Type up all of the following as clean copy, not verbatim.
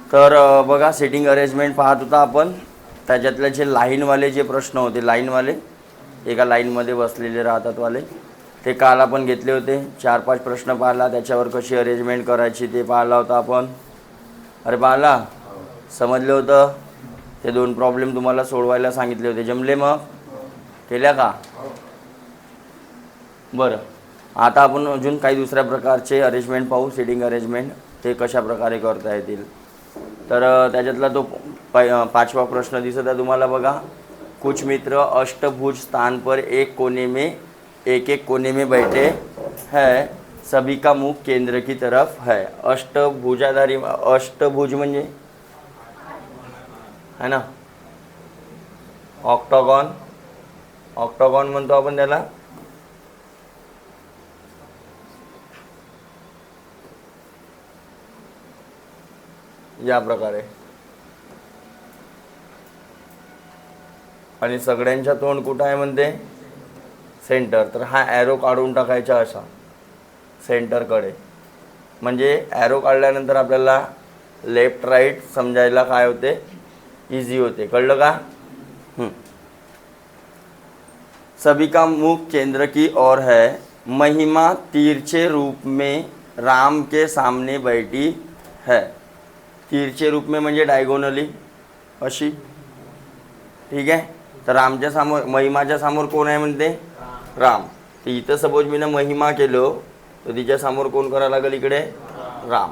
तर बघा sitting arrangement पाहत होता आपण. त्याच्यातले जे लाईनवाले जे प्रश्न होते, लाईनवाले एका लाईनमध्ये बसलेले राहतात वाले, ते काल आपण घेतले होते. 4-5 प्रश्न पाहिला, त्याच्यावर कशी अरेंजमेंट करायची ते पाहिला होता आपण. अरे पाहिला, समजलं होतं. ते 2 प्रॉब्लेम तुम्हाला सोडवायला सांगितले होते, जमले मग केल्या का? बरं, आता आपण अजून काही दुसऱ्या प्रकारचे अरेंजमेंट पाहू. सिटिंग अरेंजमेंट ते कशा प्रकारे करता येतील. तर त्याच्यातला तो 5वा प्रश्न दिसत आहे तुम्हाला बघा. कुछ मित्र अष्टभुज स्थान पर एक कोने में बैठे है, सभी का मुख केंद्र की तरफ है. अष्टभुजाधारी, अष्टभुज म्हणजे है ना, ऑक्टोगॉन. ऑक्टोगॉन म्हणतो आपण त्याला. या प्रकारे, आणि सगळ्यांच्या तोंड कुठं आहे म्हणते? सेंटर. तर हा ॲरो काढून टाकायचा असा सेंटरकडे, म्हणजे ॲरो काढल्यानंतर आपल्याला लेफ्ट राईट समजायला काय होते, इझी होते. कळलं का? सभी का मुख केंद्र की ओर है, महिमा तिरछे रूप में राम के सामने बैठी है. तिरछे रूप में म्हणजे डायगोनली अशी, ठीक आहे. तर रामच्या समोर, महिमाच्या समोर कोण आहे म्हणते? राम. तर इथं सपोज मी ना महिमा केलो, तर तिच्या समोर कोण करायला लागेल इकडे? राम.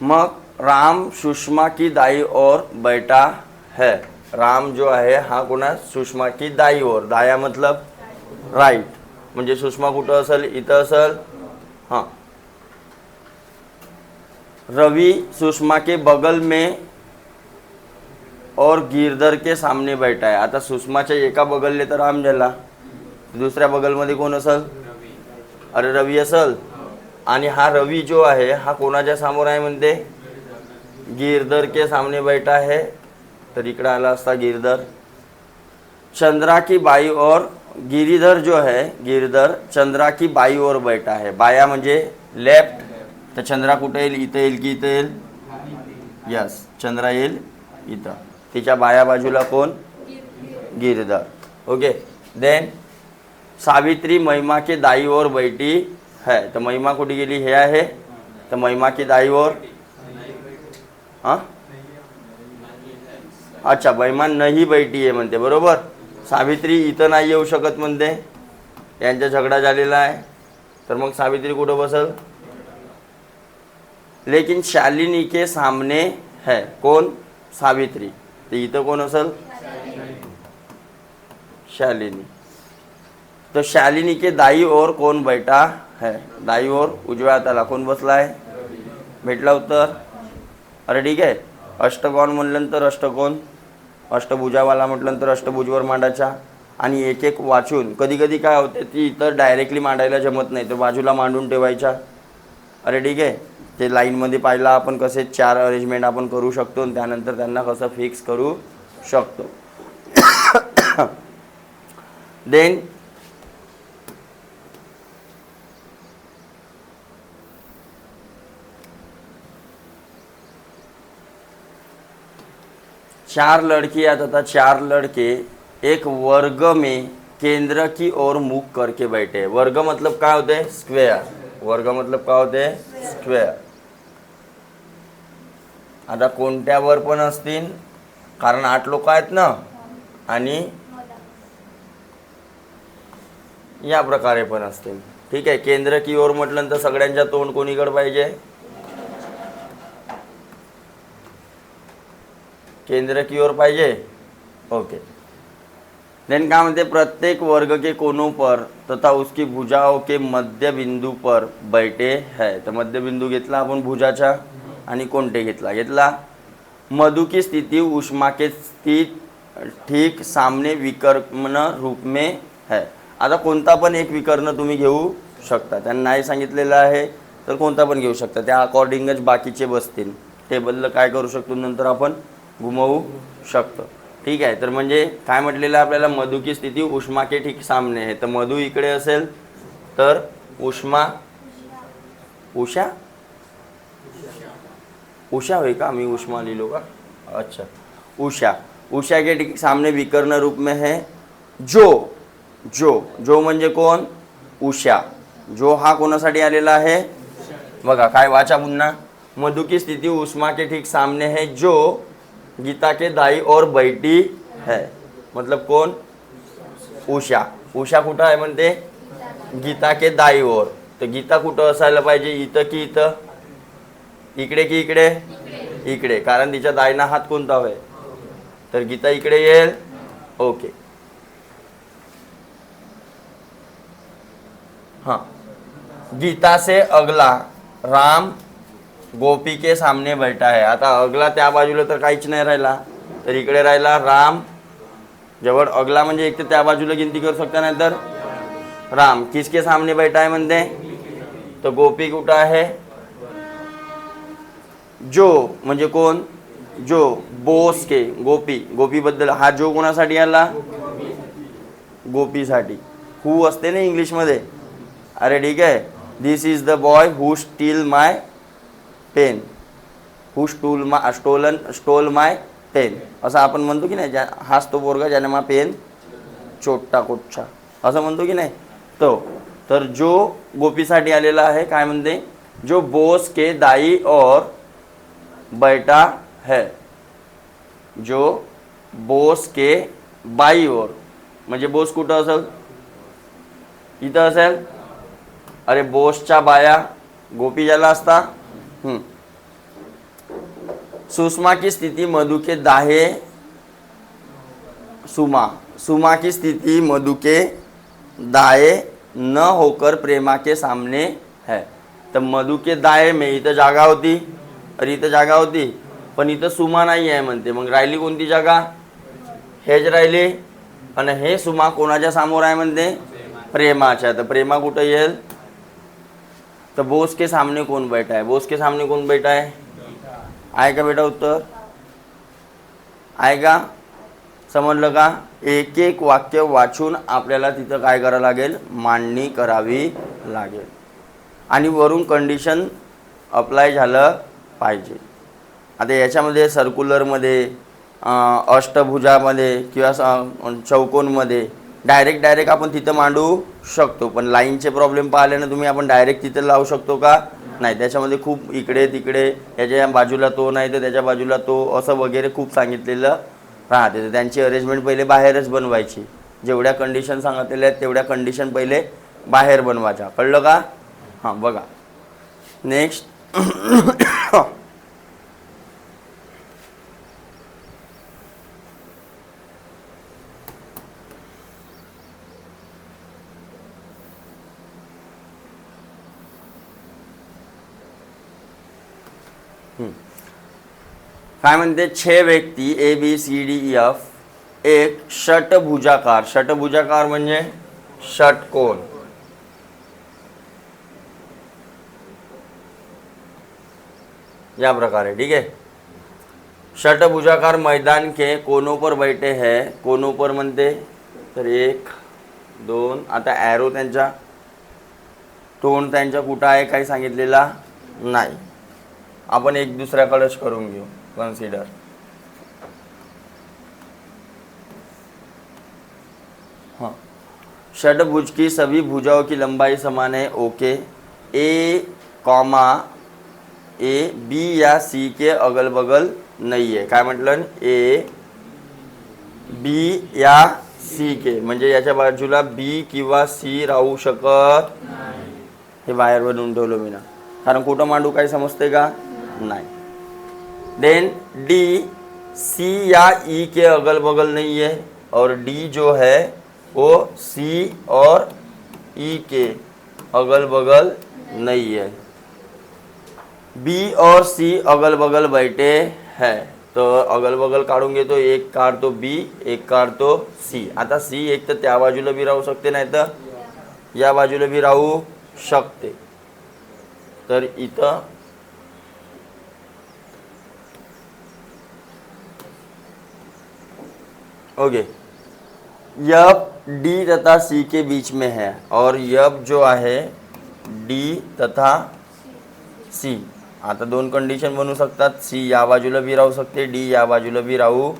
मग राम सुषमा की दाई ओर बैठा है. राम जो आहे हा कोणा? सुषमा की दाई ओर. दाया मतलब राईट, म्हणजे सुषमा कुठं असेल? इथं असेल. हां. रवि सुषमा के बगल में और गिरधर के सामने बैठा है. आता सुषमाच्या एका बगलले तर राम झाला, दुसऱ्या बगलमध्ये कोण असेल? अरे रवी असेल. आणि हा रवी जो आहे हा कोणाच्या समोर आहे म्हणते? गिरधर के सामने बैठा है. तर इकडे आला असता गिरधर. चंद्रा की बाई और, गिरिधर जो है, गिरधर चंद्रा की बाई और बैठा है. बाया म्हणजे लेफ्ट. तर चंद्रा कुठे येईल? इथं येईल की इथं येईल? यस, चंद्रा येईल इथं. तिच्या बाया बाजूला कोण? गिरधर. ओके. देन सावित्री महिमा के दाई ओर बैठी है. तर महिमा कुठे गेली? हे आहे. तर महिमा की दाई ओर, हां, अच्छा, महिमा नाही बैठी आहे म्हणते, बरोबर. सावित्री इथं नाही येऊ शकत म्हणते, यांचा झगडा झालेला आहे. तर मग सावित्री कुठं बसल? लेकिन शालिनी के सामने है. कोण? सावित्री. तर इथं कोण असेल? शालिनी. तो शालिनी के दाई ओर कोण बैठा है? दाई ओर उजव्या हाताला कोण बसला आहे? भेटला उत्तर. अरे ठीक आहे. अष्टकोन म्हटल्यानंतर अष्टकोन, अष्टभुजावाला म्हटल्यानंतर अष्टभुजवर मांडायचा. आणि एक एक वाचून, कधी कधी काय होते ती इथं डायरेक्टली मांडायला जमत नाही, तर बाजूला मांडून ठेवायचा. अरे ठीक आहे. ते लाईनमध्ये पाहिला आपण कसे 4 अरेंजमेंट आपण करू शकतो, आणि त्यानंतर त्यांना कसं फिक्स करू शकतो. देन चार लड़कियां तथा 4 लड़के एक वर्ग में केंद्र की ओर मुख करके बैठे. वर्ग मतलब काय होते? स्क्वेअर. वर्ग मतलब काय होते? स्क्वेअर. आता कोणत्यावर पण असतील, कारण 8 लोक आहेत ना, आणि या प्रकारे पण असतील. ठीक आहे. केंद्र की ओर म्हटल्यानंतर सगळ्यांच्या तोंड कोणीकडे पाहिजे? केंद्र की ओर पाहिजे. ओके. देन काय म्हणते? प्रत्येक वर्ग के कोनों पर तथा उसकी भुजाओं के मध्य बिंदु पर बैठे है. तर मध्य बिंदू घेतला आपण भुजाचा, आणि कोणते घेतला? मधु की स्थिति उष्मा के स्थित ठीक सामने विकर्ण रूप में है. आता कोणता पण एक विकर्ण तुम्ही घेऊ शकता. त्यांना नाही सांगितलेलं आहे तर कोणता पण घेऊ शकता, त्या अकॉर्डिंगच बाकीचे बसतील. टेबलला काय करू शकतो नंतर आपण घुमवू शकतो. ठीक आहे. तर म्हणजे काय म्हटलेलं आपल्याला? मधु की स्थिती उष्मा के ठीक सामने आहे. तर मधु इकडे असेल तर उष्मा, उषा, उषा हुई का, मैं उष्मा ले लो का, अच्छा उषा, उषा के सामने विकर्ण रूप में है जो, जो म्हणजे कोण, उषा, जो हा कोणासाठी आलेला आहे, बघा काय वाचा पुन्हा, मधु की स्थिति उष्मा के ठीक सामने है जो गीता के दाई और बैठी है, मतलब कौन, उषा, उषा कुठं आहे म्हणते, गीता के दाई और, तर गीता कुठं असायला पाहिजे, इथं की इथं, इकडे की इकडे, इकडे, कारण तिच्या दाईना हात कोणता होय, तर गीता इकडे येईल, ओके. हाँ, गीता से अगला राम गोपी के सामने बैठा है. आता अगला त्या बाजूला तर काहीच नाही राहिला, तर इकडे राहिला राम, जवळ अगला म्हणजे एक तर त्या बाजूला गिनती करू शकता, नाही तर राम किसके सामने बैठा है म्हणते, तो गोपी कुठं आहे, जो म्हणजे कोण, जो, बोस के, गोपी, गोपी बद्दल हा जो कोणासाठी आला, गोपीसाठी, हू असते ना इंग्लिश मध्ये, अरे ठीक आहे, this is the boy who steal my pen, who stole my pen, असं आपण म्हणतो की नाही, हाच तो पोरगा ज्याने मा पेन चोट्टा कोच्छा, असं म्हणतो की नाही तो, तर जो गोपीसाठी आलेला आहे, काय म्हणते, जो बोस के दाई और बैठा है, जो बोस के बाई और, म्हणजे बोस कुठं असेल, इथं असेल, अरे बोसच्या बाया गोपी ज्याला असता. सुषमा की स्थिति मधु के दाहे, सुमा की स्थिति मधु के दाए न होकर प्रेमा के सामने है, तर मधु के दाए में इथं जागा होती, अरे इथं जागा होती, पण इथं सुमा नाही आहे म्हणते, मग राहिली कोणती जागा, हेच राहिली, आणि हे सुमा कोणाच्या समोर आहे म्हणते, प्रेमाच्या, तर प्रेमा कुठं येईल, तर बोस के सामने कौन बैठा है, बोस के सामने कौन बैठा है, आएगा बेटा उत्तर, आएगा, समजलं का. एक एक वाक्य वाचून आपल्याला तिथं काय करावं लागेल, मांडणी करावी लागेल, आणि वरून कंडिशन अप्लाय झालं पाहिजे. आता याच्यामध्ये सर्क्युलरमध्ये, अष्टभुजामध्ये किंवा चौकोनमध्ये डायरेक्ट आपण तिथं मांडू शकतो, पण लाईनचे प्रॉब्लेम पाहिल्यानं तुम्ही आपण डायरेक्ट तिथं लावू शकतो का, नाही, त्याच्यामध्ये खूप इकडे तिकडे, याच्या बाजूला तो नाही तर त्याच्या बाजूला तो, असं वगैरे खूप सांगितलेलं राहते, तर त्यांची अरेंजमेंट पहिले बाहेरच बनवायची, जेवढ्या कंडिशन सांगितलेल्या आहेत तेवढ्या कंडिशन पहिले बाहेर बनवायच्या, कळलं का. हां बघा नेक्स्ट. काय म्हणते, 6 व्यक्ती A B C D F एक षटभुजाकार, षटभुजाकार म्हणजे षटकोन, या प्रकारे, ठीक आहे. षटभुजाकार मैदान के कोनों पर बैठे हैं, कोनों पर म्हणते तर 1 2, आता ॲरो त्यांच्या तोंड त्यांच्या कुठं आहे काही सांगितलेला नाही, आपण एक दुसऱ्याकडेच करून घेऊ कन्सिडर. हाँ, षटभुज की सभी भुजाओं की लंबाई समान है, okay. A comma A B या सी के अगल बगल नहीं है, काय म्हटलं, ए बी या सी के, म्हणजे याच्या बाजूला बी किंवा सी राहू शकत नाही, हे बाहेर बनवून ठेवलं मी ना, कारण कुठं मांडू काही समजते का नाही. देन डी सी या ई के अगल बगल नहीं है, और डी जो है वो सी और ई के अगल बगल नहीं है. बी और सी अगल बगल बैठे हैं, तो अगल बगल काढून घेतो, एक काढतो बी, एक काढतो सी. आता सी एक तर त्या बाजूला भी राहू शकते, नाही तर या बाजूला भी राहू शकते, तर इथं ओके. यब डी तथा सी के बीच में है, और यब जो है डी तथा सी आता दोन कंडिशन बनवू शकतात, सी या बाजूला बी राहू शकते, डी या बाजूला बी राहू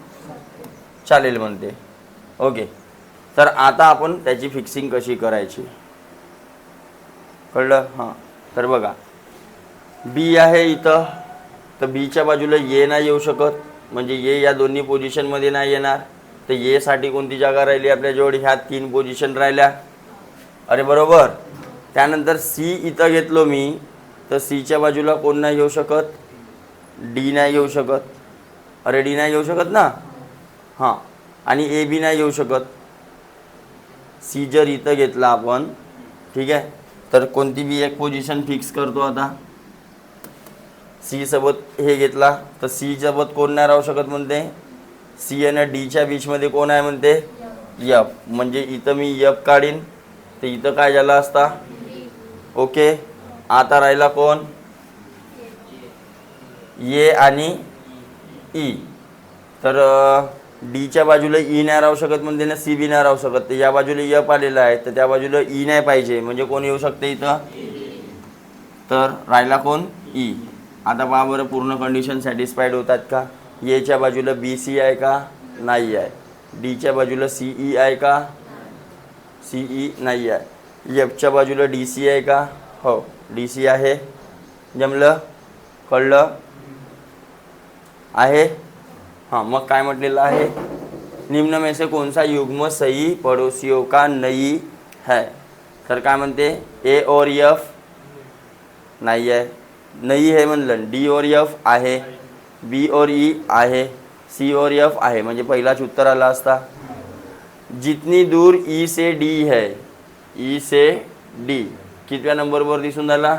चालेल म्हणते. ओके, तर आता आपण त्याची फिक्सिंग कशी करायची कळलं. हां, तर बघा बी आहे इथं, तर बीच्या बाजूला ए नाही येऊ शकत, म्हणजे ए या दोन्ही पोझिशनमध्ये नाही येणार. तर एसाठी कोणती जागा राहिली आपल्याजवळ, ह्या 3 पोझिशन राहिल्या. अरे बरोबर. त्यानंतर सी इथं घेतलो मी, तर सीच्या बाजूला कोण नाही येऊ शकत, डी नाही येऊ शकत. अरे डी नाही येऊ शकत ना. हां, आणि ए बी नाही येऊ शकत. सी जर इथं घेतला आपण, ठीक आहे, तर कोणती बी एक पोझिशन फिक्स करतो. आता सी सोबत हे घेतला, तर सी सोबत कोण नाही राहू शकत म्हणते, सी आणि डीच्या बीचमध्ये कोण आहे म्हणते, यफ. म्हणजे इथं मी यफ काढीन, तर इथं काय झालं असता. ओके, आता राहिला कोण, ए आणि ई. तर डीच्या बाजूला ई नाही राहू शकत म्हणते ना, सी बी नाही राहू शकत. तर या बाजूला यफ आलेला आहे, तर त्या बाजूला ई नाही पाहिजे, म्हणजे कोण येऊ शकते इथं, तर राहिला कोण, ई. आता पहा बरं, पूर्ण कंडिशन सॅटिस्फाईड होतात का. एच्या बाजूला बी सी आहे का, नाही आहे. डीच्या बाजूला सी ई आहे का, सी ई नाही आहे. एफच्या बाजूला डी सी आहे का, हो डी सी आहे. जमलं, कळलं आहे. हां, मग काय म्हटलेलं आहे, निम्न में से कौन सा युग्म सही पड़ोसियों का नहीं है. तर काय म्हणते, ए और एफ नाही आहे, नाही आहे म्हणलं. डी और एफ आहे, बी और ई आहे, सी और एफ आहे, म्हणजे पहिलाच उत्तर आला असता. जितनी दूर ई से डी है, ई से डी कितव्या नंबरवर दिसून आला.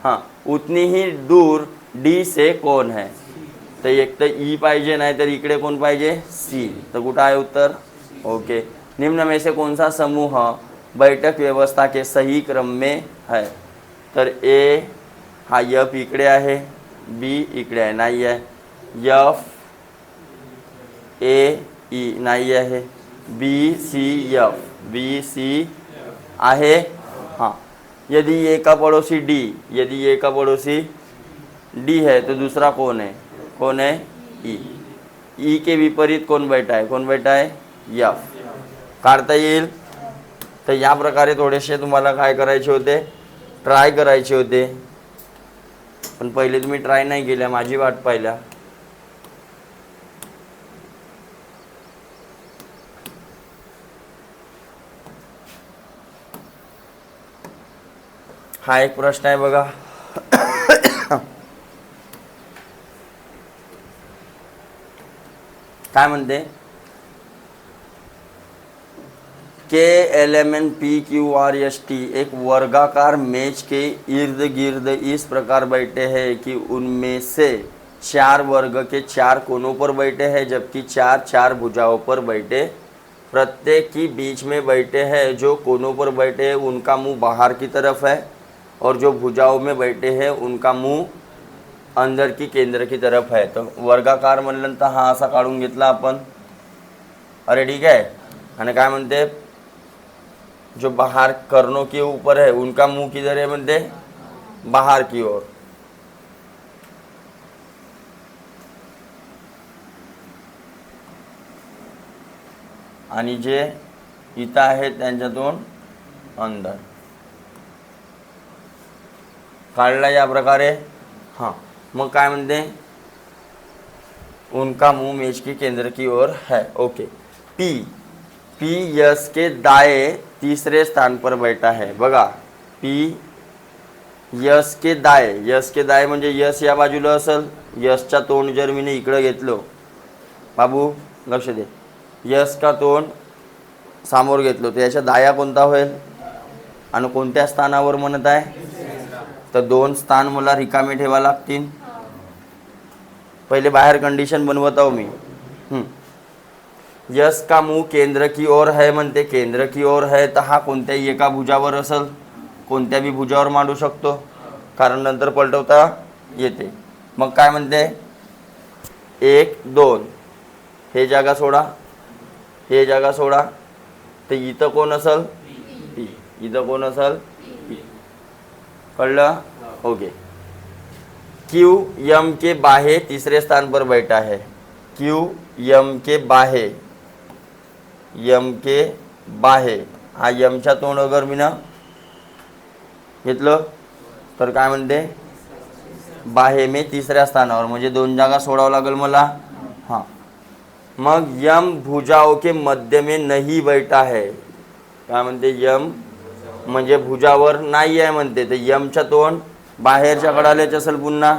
हां, उतनी ही दूर डी से कौन है. तर एक तर ई पाहिजे, नाही तर इकडे कोण पाहिजे, सी. तर कुठं आहे उत्तर. ओके, निम्न में से कौन सा समूह बैठक व्यवस्था के सही क्रम में है. तर ए हा एफ इकडे आहे, बी इकडे आहे, नाही आहे. एफ ए ई नाही आहे. B C F, B C आहे. हाँ, यदि ए का पड़ोसी डी, यदि ए का पड़ोसी डी है तो दूसरा कौन है, कौन है, ई. ई के विपरीत कोण बैठा है, कोण बैठा है, एफ. काढता येईल. तर या प्रकारे थोडेसे तुम्हाला काय करायचे होते, ट्राय करायचे होते. पण पहिले तुम्ही ट्राय नाही केल्या, माझी वाट पाहिल्या. हा एक प्रश्न आहे बघा. काय म्हणते, K L M N P Q R S T एक वर्गाकार मेज के इर्द गिर्द इस प्रकार बैठे हैं कि उनमें से 4 वर्ग के 4 कोनों पर बैठे हैं, जबकि 4 भुजाओं पर बैठे. प्रत्येक की बीच में बैठे हैं. जो कोनों पर बैठे हैं उनका मुंह बाहर की तरफ है, और जो भुजाओं में बैठे हैं उनका मुंह अंदर की केंद्र की तरफ है. तो वर्गाकार म्हणलं तर हा असा काढून घेतला आपण. अरे ठीक आहे. आणि काय म्हणते, जो बाहर कर्णों के ऊपर है उनका मुंह किधर है म्हणते, बाहर की ओर. आणि जे इथं आहे त्यांच्यातून अंदर. काढला या प्रकारे. हां, मग काय म्हणते, उनका मुंह मेज के केंद्र की ओर है. ओके. पी, पी यश के दाएं तीसरे स्थान पर बैठा है. बघा, पी यश के दाएं, यश के दाएं म्हणजे यश या बाजूला असेल. यशचा तोंड जर मी इकडे घेतलो, बाबू लक्ष दे, यश का तोंड समोर घेतलो, तर याच्या दाया कोणता होईल, आणि कोणत्या स्थानावर म्हणत आहे. तर 2 स्थान मला रिकामे ठेवा लागतील. पहिले बाहेर कंडिशन बनवत आहो मी. यश का मुंह केंद्र की ओर है म्हणते, केंद्र की ओर है, तर हा कोणत्याही एका भुजावर असेल, कोणत्या बी भुजावर मांडू शकतो, कारण नंतर पलटवता येते. मग काय म्हणते, 1 2 हे जागा सोडा, हे जागा सोडा. तर इथं कोण असेल, पी. इथं कोण असेल, पी. कळलं. ओके. क्यू यम के बाहे तीसरे स्थान पर बैठा है. क्यू यम के बाहे, यम के बाहे, हा यमच्या तोंड अगर मी ना घेतलं तर काय म्हणते, बाहे में तिसऱ्या स्थानावर, म्हणजे 2 जागा सोडावं लागेल मला. हां, मग यम भुजाओं के मध्य में नहीं बैठा है. काय म्हणते, यम म्हणजे भुजावर नाही आहे म्हणते. तर यमच्या तोंड बाहेरच्या कडाल्याच असेल पुन्हा,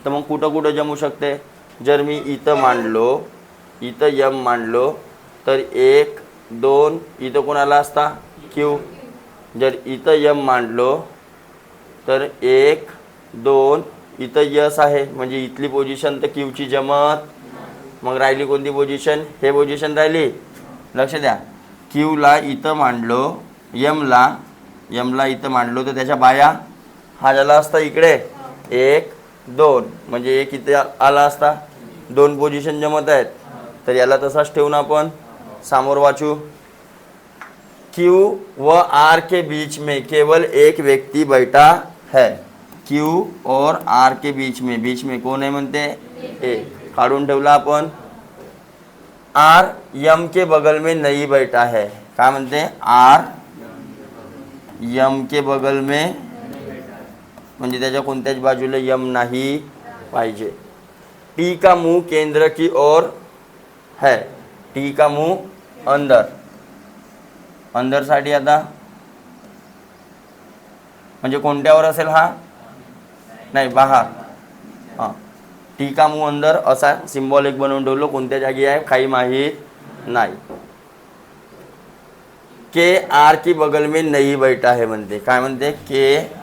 तर मग कुठं कुठं जमू शकते. जर मी इथं मांडलो, इथं यम मांडलो, तर 1 2 इथं कोणाला असता, क्यू. जर इथं यम मांडलो तर 1 2 इथं यस आहे, म्हणजे इथली पोझिशन तर क्यूची जमत. मग राहिली कोणती पोझिशन, हे पोझिशन राहिली. लक्ष द्या, क्यूला इथं मांडलो, यमला इथं मांडलो, तर त्याच्या बाया हा झाला असता इकडे 1 2, म्हणजे 1 इथे आला असता. 2 पोझिशन जमत आहेत, तर याला तसाच ठेवून आपण समोर वाचू. क्यू व आर के बीच में केवल एक व्यक्ति बैठा है. क्यू और आर के बीच में कोण आहे म्हणते, ए. काढून ठेवला आपण. आर यम के बगल में नहीं बैठा है. काय म्हणते, आर यम के बगल में, म्हणजे त्याच्या कोणत्याच बाजूला यम नाही पाहिजे. टी का मुंह केंद्र की ओर है. टी का मुंह अंदर, अंदरसाठी आता म्हणजे कोणत्यावर असेल, हा नाही बाहेर. हां, टी का मुंह अंदर असा सिम्बॉलिक बनवून ठेवलो. कोणत्या जागी आहे काही माहीत नाही. के आर की बगल में नहीं बैठा है म्हणते. काय म्हणते, के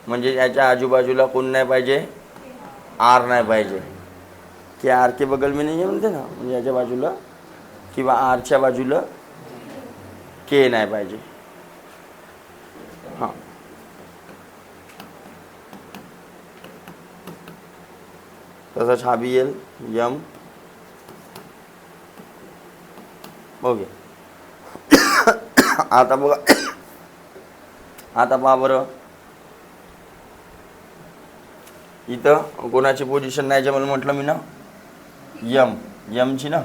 म्हणजे याच्या आजूबाजूला कोण नाही पाहिजे, आर नाही पाहिजे. के आर के बगल में नाही आहे म्हणते ना, म्हणजे याच्या बाजूला किंवा आरच्या बाजूला के नाही पाहिजे. हां, तसंच हा बी येईल यम. ओके. आता बघा, आता पहा बरं, इथं कोणाची पोझिशन नाही जे मला म्हटलं मी ना, यमची ना,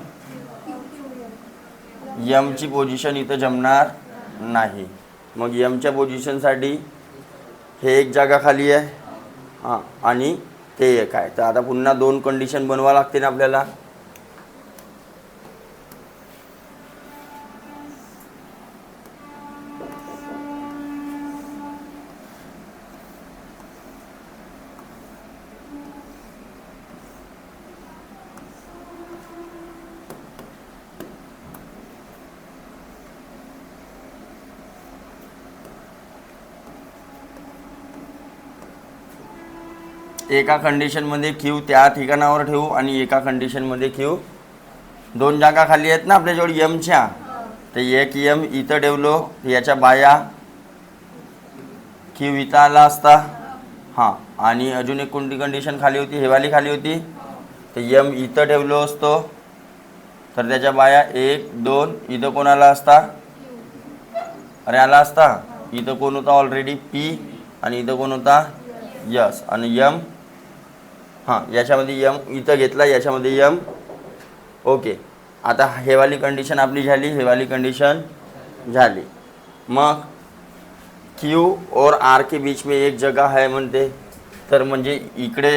यमची पोझिशन इथं जमणार नाही. मग यमच्या पोझिशनसाठी हे एक जागा खाली आहे, हां, आणि ते एक आहे. तर आता पुन्हा 2 कंडिशन बनवा लागते ना आपल्याला. एका कंडिशनमध्ये क्यू त्या ठिकाणावर ठेवू आणि एका कंडिशनमध्ये क्यू, 2 जागा खाली आहेत ना आपल्याजवळ यमच्या, तर एक यम इथं ठेवलो, याच्या बाया क्यू इथं आला असता. हां, आणि अजून एक कोणती कंडिशन खाली होती, हेवाली खाली होती, तर यम इथं ठेवलो असतो, तर त्याच्या बाया 1 2 इथं कोण आला असता, अरे आला असता. इथं कोण होता ऑलरेडी, पी, आणि इथं कोण होता, यस. आणि यम, हां, याच्यामध्ये यम इथं घेतला, याच्यामध्ये यम. ओके. आता हेवाली कंडिशन आपली झाली, हेवाली कंडिशन झाली. मग क्यू और आर के बीच में एक जगह है म्हणते, तर म्हणजे इकडे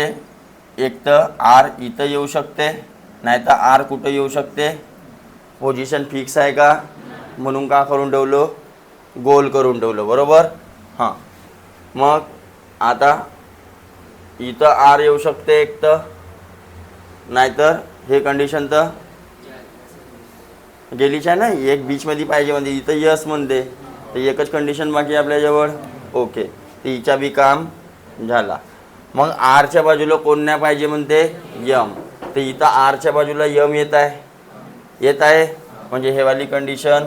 एक तर आर इथं येऊ शकते, नाही तर आर कुठं येऊ शकते, पोझिशन फिक्स आहे का, म्हणून का करून ठेवलो, गोल करून ठेवलो, बरोबर. हां, मग आता इथं आर येऊ शकते एक तर, नाहीतर हे कंडिशन तर गेलीच आहे ना, एक बीचमध्ये पाहिजे म्हणजे इथं यस म्हणते, तर एकच कंडिशन बाकी आपल्याजवळ. ओके, तर हिच्या बी काम झाला. मग आरच्या बाजूला कोण नाही पाहिजे म्हणते, यम. तर इथं आरच्या बाजूला यम येत आहे, म्हणजे हेवाली कंडिशन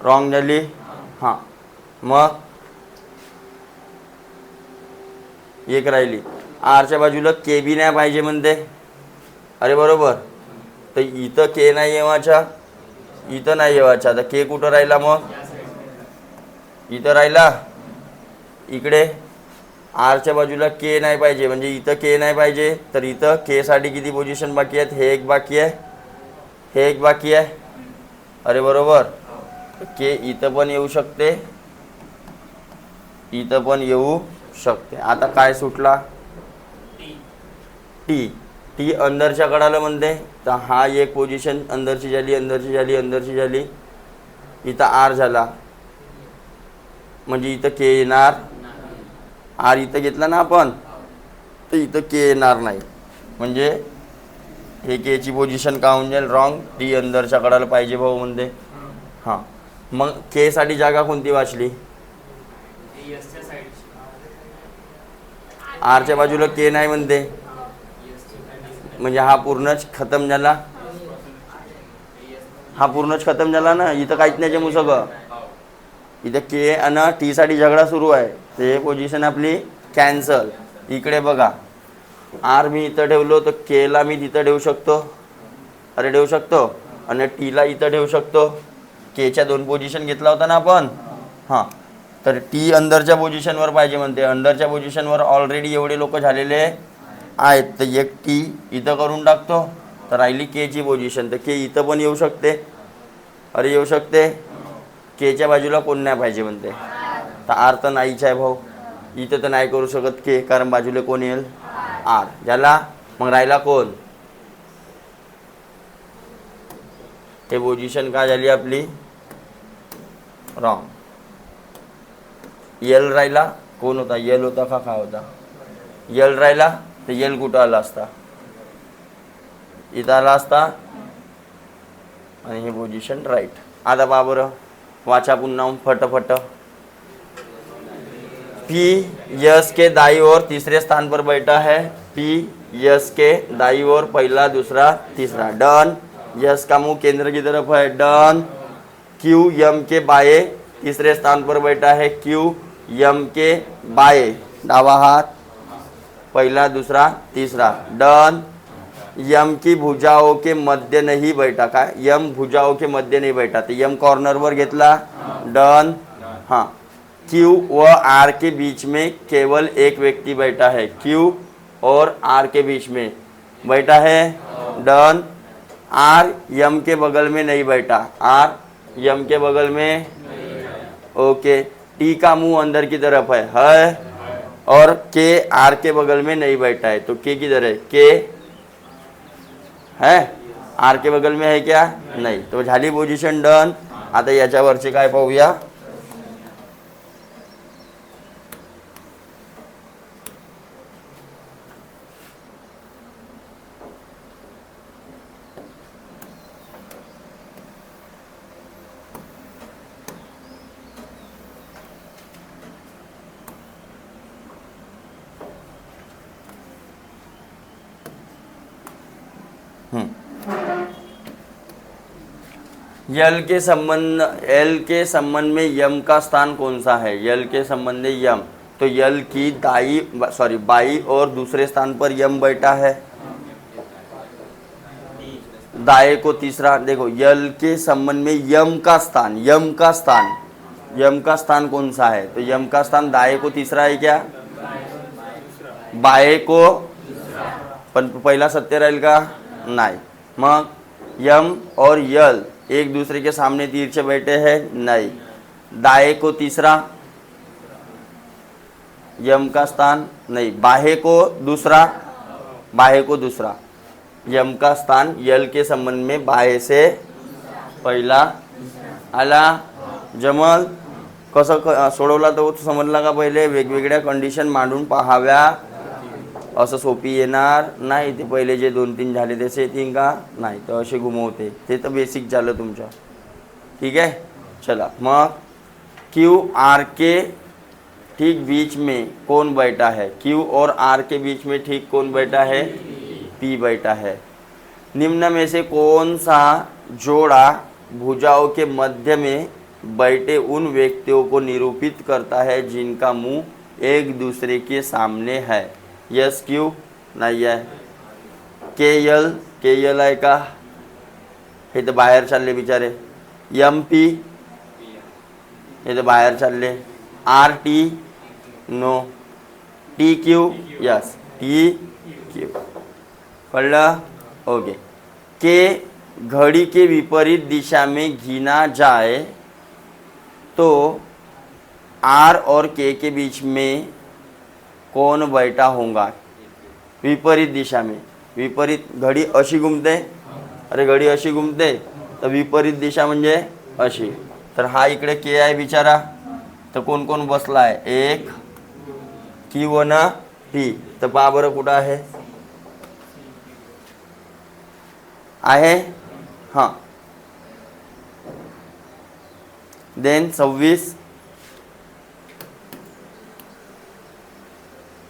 रॉंग झाली. हां, मग एक राहिली, आरच्या बाजूला के बी नाही पाहिजे म्हणते, अरे बरोबर. तर इथं के नाही येवाचा, इथं नाही येवाचा, तर के कुठं राहिला, मग इथं राहिला. इकडे आरच्या बाजूला के नाही पाहिजे, म्हणजे इथं के नाही पाहिजे, तर इथं के साठी किती पोझिशन बाकी आहेत? हे एक बाकी आहे, हे एक बाकी आहे. अरे बरोबर. के इथं पण येऊ शकते, इथं पण येऊ शकते. आता काय सुटला? टी. टी अंदरच्या कडाला म्हणते, तर हा एक पोझिशन अंदरची झाली, अंदरची झाली, अंदरची झाली. इथं आर झाला, म्हणजे इथं के येणार. आर इथं घेतला ना आपण, तर इथं के येणार नाही, म्हणजे हे केची पोझिशन का होऊन जाईल? रॉंग. टी अंदरच्या कडाला पाहिजे भाऊ म्हणते. हां, मग के साठी जागा कोणती वाचली? आरच्या बाजूला के नाही म्हणते, म्हणजे हा पूर्णच खतम झाला. हा पूर्णच खतम झाला ना, इथं काहीच नाही जमू सगळं. इथं के आणि टी साठी झगडा सुरू आहे, ते पोझिशन आपली कॅन्सल. इकडे बघा, आर मी इथं ठेवलो, तर केला मी तिथं ठेवू शकतो. अरे ठेवू शकतो, आणि टीला इथं ठेवू शकतो. केच्या 2 पोझिशन घेतला होता ना आपण. हां, तर टी अंदरच्या पोझिशनवर पाहिजे म्हणते. अंदरच्या पोझिशनवर ऑलरेडी एवढे लोक झालेले आहेत, तर एक टी इथं करून टाकतो, तर राहिली केची पोझिशन. तर के इथं पण येऊ शकते. अरे येऊ शकते. केच्या बाजूला कोण नाही पाहिजे म्हणते, तर आर तर नाहीच आहे भाऊ. इथं तर नाही करू शकत के, कारण बाजूला कोण येईल? आर. झाला. मग राहिला कोण? हे पोझिशन काय झाली आपली? रॉंग. यल राहिला. कोण होता? यल होता का काय होता? यल राहिला, तर यल कुठं आला असता? इथं आला असता, आणि हे पोझिशन राईट. आता पहा बरं, वाचा पुन्हा फटाफट. पी यस के दाई ओर तीसरे स्थान पर बैठा है. पी यस के दाई ओर पहला, दूसरा, तीसरा. डन. यस का मुंह केंद्र की तरफ है. डन. क्यू यम के बाएं तीसरे स्थान पर बैठा है. क्यू यम के बाएं, दावा हाथ, पहला, दूसरा, तीसरा. डन. यम की भुजाओं के मध्य नहीं बैठा. काय? यम भुजाओं के मध्य नहीं बैठा, तर यम कॉर्नरवर घेतला. डन. हां. क्यू व आर के बीच में केवल एक व्यक्ति बैठा है. क्यू और आर के बीच में बैठा है. डन. आर यम के बगल में नहीं बैठा. आर यम के बगल में, ओके. टी का मुंह अंदर की तरफ है, और के आर के बगल में नहीं बैठा है. तो के किधर है? के है, आर के बगल में है क्या? नहीं. तो झाली पोझिशन डन. आता याच्यावरचे काय पाहूया. यल के संबंध में यम का स्थान कौन सा है? यल के संबंध में यम, तो यल की बाई और दूसरे स्थान पर यम बैठा है. दाएं को तीसरा. देखो, यल के संबंध में यम का स्थान कौन सा है? तो यम का स्थान दाएं को तीसरा है क्या? बाएं को, पण पहिला सत्य राहील का? नाही. मग यम और यल एक दूसरे के सामने तिरछे बैठे हैं? नहीं. दाएं को तीसरा, यम का स्थान नहीं. बाहें को दूसरा, यम का स्थान यल के संबंध में बाहें से पहिला आला. जमल. कसं सोडवला तो समजला का? पहिले वेगवेगळ्या कंडिशन मांडून पाहाव्या. असं सोपी येणार नाही. ते पहिले जे 2-3 झाले तसे येतील का? नाही. तर असे घुमवते. ते तर बेसिक झालं तुमचं. ठीक आहे. चला मग, क्यू आर के ठीक बीच में कौन बैठा है? क्यू और आर के बीच में ठीक कौन बैठा है? पी बैठा है. निम्न में से कौन सा जोड़ा भुजाओं के मध्य में बैठे उन व्यक्तियों को निरूपित करता है जिनका मुंह एक दूसरे के सामने है? यस क्यू नाही आहे. के यल आहे का? हे तर बाहेर चालले बिचारे. एम पी हे तर बाहेर चालले. R T no. T Q, yes T Q. कळलं. ओके. के घड़ी के विपरीत दिशा में गिना जाए तो आर और के बीच में कौन बैठा होगा. विपरीत दिशा में, विपरीत घडी अशी घुमते. अरे घडी अशी घुमते तर विपरीत दिशा म्हणजे अशी. तर हा इकडे के आहे बिचारा. तर कोण कोण बसला आहे. एक क्यू न टी. तर पहा बरं कुठं आहे. आहे हां. देन 26.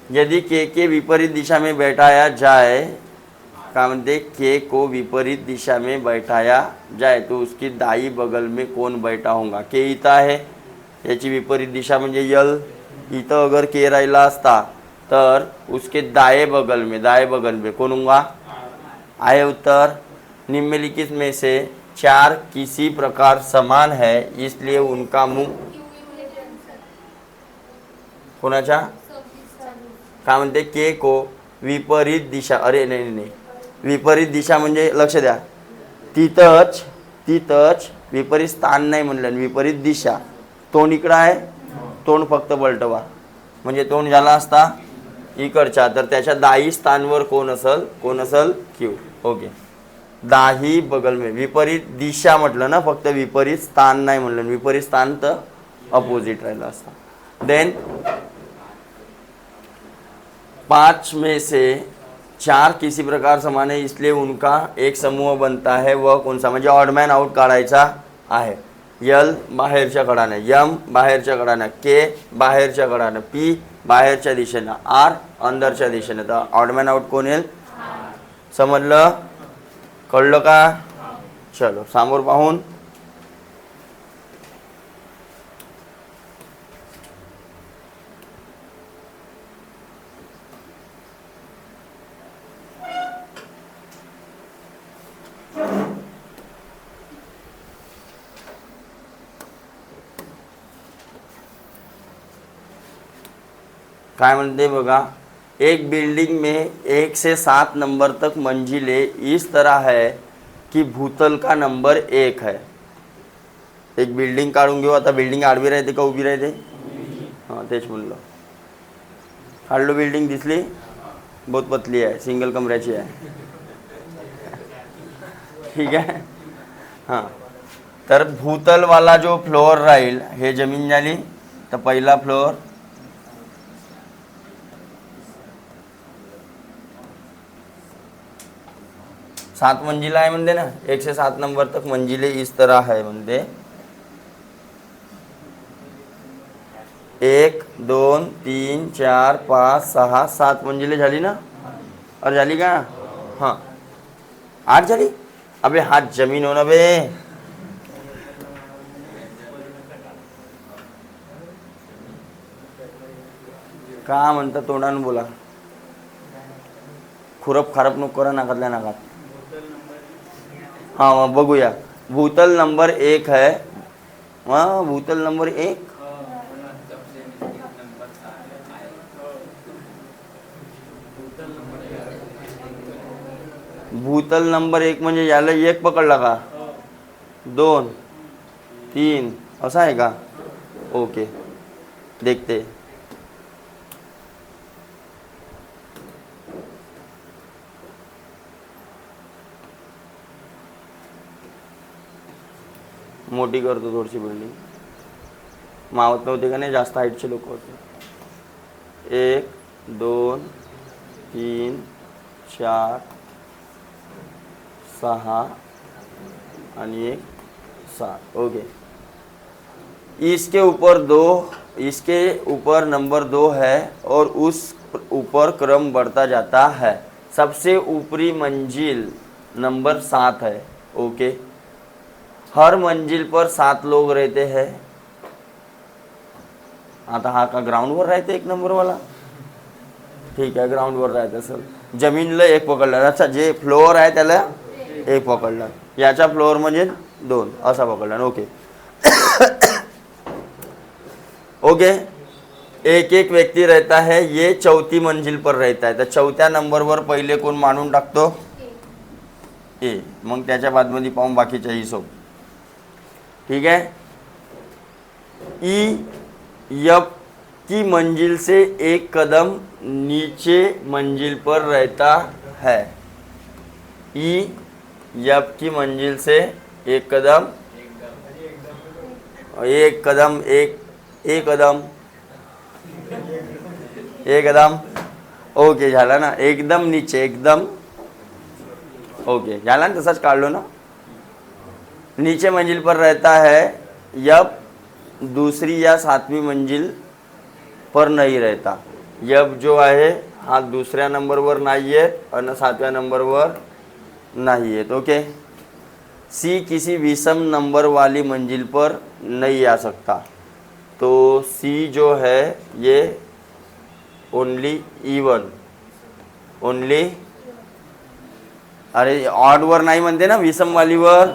यदि के विपरीत दिशा में बैठाया जाए, क्या म्हणते, के को विपरीत दिशा में बैठाया जाए तो उसकी दाई बगल में कौन बैठा होगा. के इथं आहे, याची विपरीत दिशा म्हणजे यल. इथं अगर के राहिला असता तर उसके दाएं बगल में कौन होगा. आहे उत्तर. निम्नलिखित में से 4 किसी प्रकार समान है इसलिए उनका मुंह कोणाच्या. काय म्हणते, के को विपरीत दिशा. अरे नाही, विपरीत दिशा म्हणजे लक्ष द्या, तिथंच विपरीत स्थान नाही म्हणलं, विपरीत दिशा. तोंड इकडं आहे, तोंड फक्त पलटवा म्हणजे तोंड झाला असता इकडच्या, तर त्याच्या दाही स्थानवर कोण असल क्यू. ओके. दाही बगल में विपरीत दिशा म्हटलं ना, फक्त विपरीत स्थान नाही म्हणलं. विपरीत स्थान तर अपोजिट राहिलं असता. देन 5 में से 4 किसी प्रकार समान है इसलिए उनका एक समूह बनता है. वह कौन सा. म्हणजे ऑडमॅन आउट काढायचा आहे. यल बाहेरच्या कडाने, यम बाहेरच्या कडाने, के बाहेरच्या कडाने, पी बाहेरच्या दिशेनं, आर अंदरच्या दिशेनं. तर ऑडमॅन आउट कोण येईल. समजलं. कळलं का. चलो समोर पाहून. काय म्हणते बघा. एक बिल्डिंग में 1 से 7 नंबर तक मंजिलें इस तरह है कि भूतल का नंबर 1 है. एक बिल्डिंग काढून घेऊ. आता बिल्डिंग आडवी राहते का उभी राहते. हां तेच म्हणलं. काढलो बिल्डिंग दिसली. बहुत पतली आहे, सिंगल कमऱ्याची आहे. ठीक आहे. हां तर भूतलवाला जो फ्लोअर राहील, हे जमीन झाली. तर पहिला फ्लोअर, 7 मंजिला आहे म्हणते ना. 1 से 7 नंबर तक मंजिले इस तरह है म्हणते. 1 2 3 4 5 6 7 मंजिले झाली ना. और झाली का. हां 8 झाली. अबे हात जमीन हो ना बे. का म्हणता तोंडानं बोला. खुरप खारप नको करा नाकातल्या नाकात. हाँ बघूया. भूतल नंबर 1 है. हाँ भूतल नंबर 1. भूतल नंबर 1 म्हणजे याला 1 पकडला का. 2 3 असा आहे का. ओके देखते. मोठी करतो थोडीशी बिल्डिंग. मावत नव्हते का नाही, जास्त हाईटचे लोक होते. 1 2 3 4 6 आणि 1 7. ओके. इसके ऊपर नंबर 2 है और उस ऊपर क्रम बढ़ता जाता है. सबसे ऊपरी मंजिल नंबर 7 है. ओके. हर मंजिल पर 7 लोग रहते हैं. आता हा का ग्राउंड वर राहते 1 नंबर वाला. ठीक आहे ग्राउंड वर राहते असेल. जमीनला 1 पकडला. अच्छा जे फ्लोअर आहे त्याला 1 पकडला. याच्या फ्लोअर म्हणजे 2 असा पकडला. ओके. ओके एक एक व्यक्ति रहता है, ये चौथी मंजिल पर रहता है. तर चौथ्या नंबरवर पहिले कोण मानून टाकतो? ए. मग त्याच्या बादमध्ये पाहून बाकीच्या हिशोब. ठीक है. ई एफ की मंजिल से एक कदम नीचे मंजिल पर रहता है. ई एफ की मंजिल से एक कदम ओके झाला ना. एकदम नीचे, एकदम ओके झाला ना. तसाच काढलो ना. नीचे मंजिल पर रहता है, यब दूसरी या सातवीं मंजिल पर नहीं रहता. यब जो आहे हा दुसऱ्या नंबरवर नाही आहे आणि सातव्या नंबरवर नहीं है. तो ओके. सी किसी विषम नंबर वाली मंजिल पर नहीं आ सकता. तो सी जो है ये ओनली इवन, ओनली, अरे ऑड वर नाही म्हणते ना, विषम वालीवर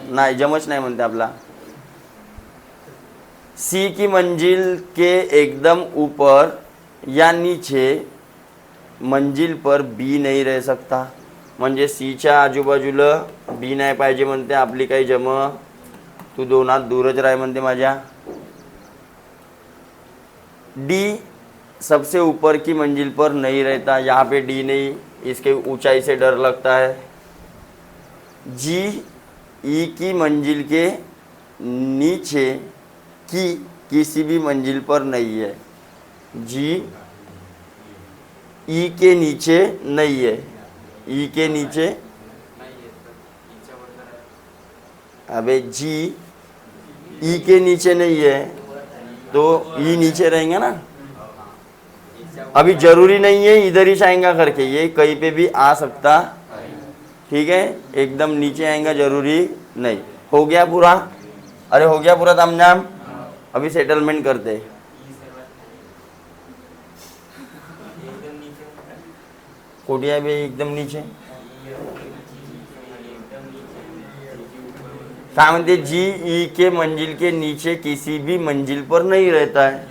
नाही, जमच नाही म्हणते आपला. सी की मंजिल के एकदम ऊपर या नीचे मंजिल पर बी नहीं रह सकता. म्हणजे सीच्या आजूबाजूला बी नाही पाहिजे म्हणते. आपली काही जम, तू दोन हात दूरच राह म्हणते माझ्या. डी सबसे ऊपर की मंजिल पर नहीं रहता. यहाँ पे डी नहीं, इसके ऊंचाई से डर लगता है. जी ई की मंजिल के नीचे की किसी भी मंजिल पर नहीं है. जी ई के नीचे नहीं है. ई के नीचे, अबे जी ई के नीचे नहीं है तो ई नीचे रहेंगे ना. अभी जरूरी नहीं है इधर ही आएगा करके, ये कहीं पे भी आ सकता. ठीक है. एकदम नीचे आएगा जरूरी नहीं. हो गया पूरा? अरे हो गया पूरा तामझाम. अभी सेटलमेंट करते. कोटिया भी एकदम नीचे क्या म्हणते? जी ई के मंजिल के नीचे किसी भी मंजिल पर नहीं रहता है.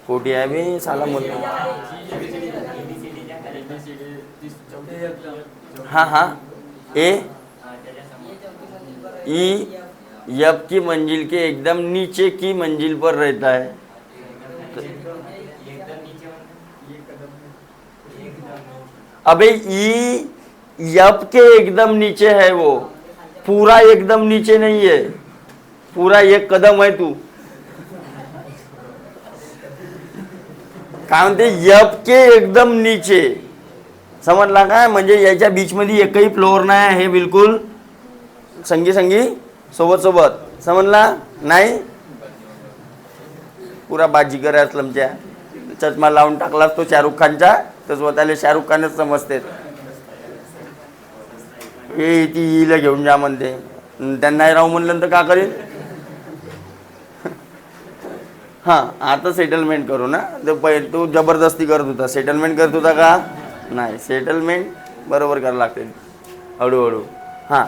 कोटिया भी साला म्हणतो. हाँ हाँ. ए ई एफ की मंजिल के एकदम नीचे की मंजिल पर रहता है. अबे ई एफ के एकदम नीचे है, वो पूरा एकदम नीचे नहीं है, पूरा एक कदम है. तू काय म्हणते? एफ के एकदम नीचे. समजला काय? म्हणजे याच्या बीच मध्ये एकही फ्लोअर नाही आहे. हे बिलकुल संगी संगी सोबत सोबत. समजला नाही? पुरा बाजीगर आहे असलमच्या. चष्मा लावून टाकलास तो शाहरुख खानचा तर स्वतःला शाहरुख खानच समजते. हे ती हिला घेऊन जा म्हणते. त्यांना राहू म्हणलं तर का करेल. हां आता सेटलमेंट करू ना. तो पहिले तू जबरदस्ती करत होता. सेटलमेंट करत होता का? नाही. सेटलमेंट बरोबर करायला लागते हळूहळू. हां.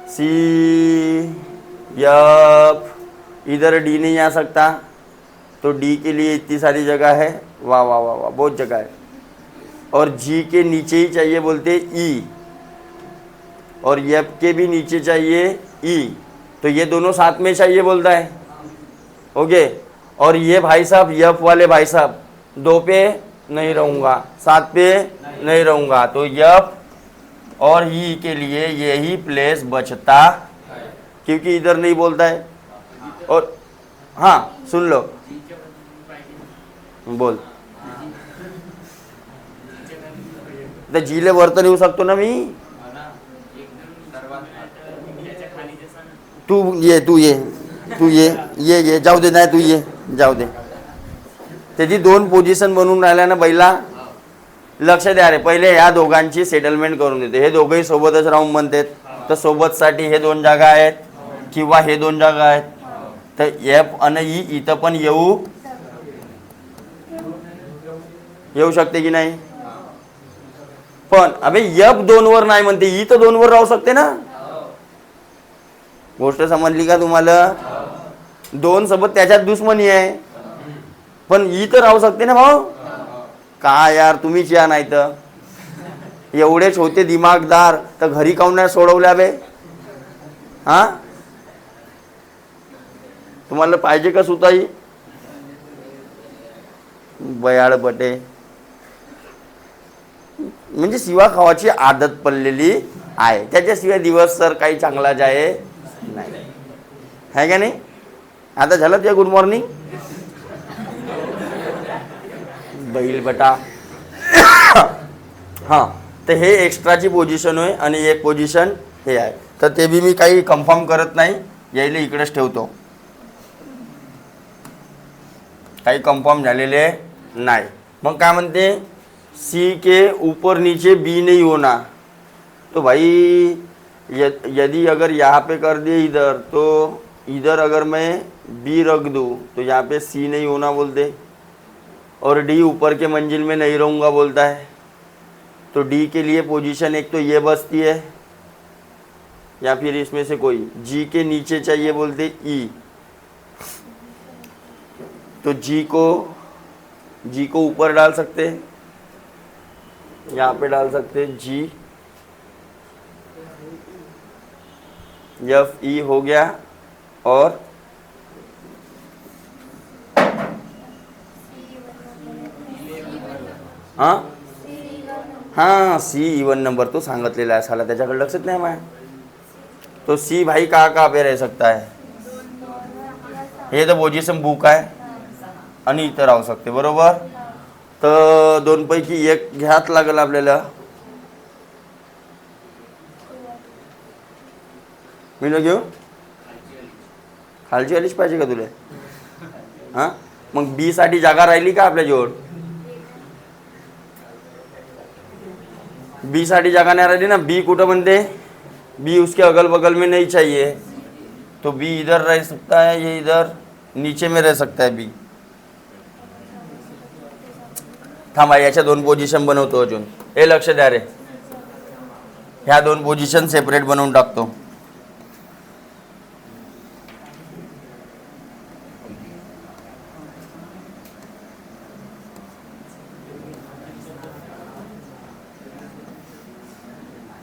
सी एफ इधर डी नहीं आ सकता, तो डी के लिए इतनी सारी जगह है. वाह वाह वाह वाह, बहुत जगह है. और जी के नीचे ही चाहिए बोलते ई, और एफ के भी नीचे चाहिए ई. तो ये दोनों साथ में चाहिए बोलता है. ओके. और ये भाई साहब एफ वाले भाई साहब 2 पे नहीं रहूँगा, 7 पे नहीं रहूँगा. तो एफ और ई के लिए यही प्लेस बचता, क्योंकि इधर नहीं बोलता है. और हाँ सुन लो, बोल. तर जीले वरतं येऊ शकतो ना मी. तू ये जाऊ दे. नाही तू ये, जाऊ दे. त्याची 2 पोझिशन बनवून राहिल्या ना बैला. लक्ष द्या रे. पहिले ह्या दोघांची सेटलमेंट करून देते. हे दोघंही सोबतच राहून म्हणतात. तर सोबतसाठी हे 2 जागा आहेत किंवा हे 2 जागा आहेत. तर एफ आणि ई इथं पण येऊ शकते की नाही. पण अबे एफ 2 वर नाही म्हणते, ई तर 2 वर राहू शकते ना. गोष्ट समजली का तुम्हाला? दोन सोबत त्याच्यात दुश्मनी आहे, पण ई तर राहू शकते ना भाऊ. का यार तुम्हीच या, नाही तर एवढेच होते दिमागदार तर घरी काऊन नाही सोडवल्या बे? हा, तुम्हाला पाहिजे का सुताई? बयाळ बटे, म्हणजे शिवा खावाची आदत पडलेली आहे, त्याच्याशिवाय दिवस सर काही चांगला जाय नाही, आहे का नाही? आता झालं ते गुड मॉर्निंग बैल बटा. हां, तर हे एक्स्ट्राची पोझिशन होय आणि एक पोझिशन हे आहे, तर ते बी मी काही कन्फर्म करत नाही, यायला इकडेच ठेवतो, काही कन्फर्म झालेले नाही. मग काय म्हणते, सी के ऊपर नीचे बी नहीं होना, तो भाई यदि अगर यहाँ पे कर दिए इधर, तो इधर अगर मैं बी रख दूँ तो यहाँ पे सी नहीं होना बोलते, और डी ऊपर के मंजिल में नहीं रहूँगा बोलता है, तो डी के लिए पोजीशन एक तो ये बचती है, या फिर इसमें से कोई जी के नीचे चाहिए बोलते ई, तो जी को ऊपर डाल सकते हैं, यहाँ पे डाल सकते हैं जी, एफ ई हो गया, और हाँ सी इवन नंबर तो सांगितलेला आहे, साला त्याच्याकडे लक्षच नाही माय. तो सी भाई कहाँ पे रह सकता है, हे तर पोझिशन बुक आहे आणि इथं राहू शकते, बरोबर. तर दोन पैकी एक घ्याच लागेल आपल्याला. मी न घेऊ, खालची आलीच पाहिजे का तुला? हां, मग बी साठी जागा राहिली का आपल्या जवळ? बी साठी जागा नाही राहिली ना. बी कुठं म्हणते, बी उसके अगल बगल में नहीं चाहिए, तो बी इधर रह सकता है, ये इधर नीचे में रह सकता है बी. थांबा, याच्या दोन पोझिशन बनवतो अजून, हे लक्ष द्या रे, ह्या दोन पोझिशन सेपरेट बनवून टाकतो.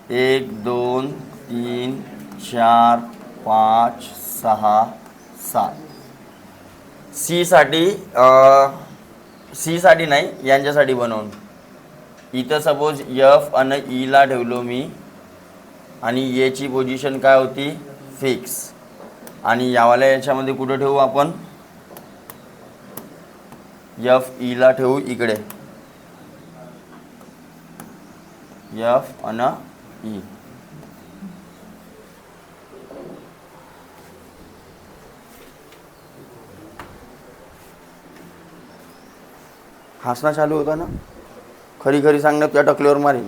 एक दोन तीन चार पाच सहा सात. सी साठी नाही, यांच्यासाठी बनवून. इथं सपोज एफ आणि ई ला ठेवलो मी, आणि एची पोझिशन काय होती, फिक्स, आणि यावाल्या याच्यामध्ये कुठं ठेवू आपण, एफ ई ला ठेवू इकडे, एफ आणि ई. हसणं चालू होता ना, खरी खरी सांगण्यात त्या टकल्यावर मारीन.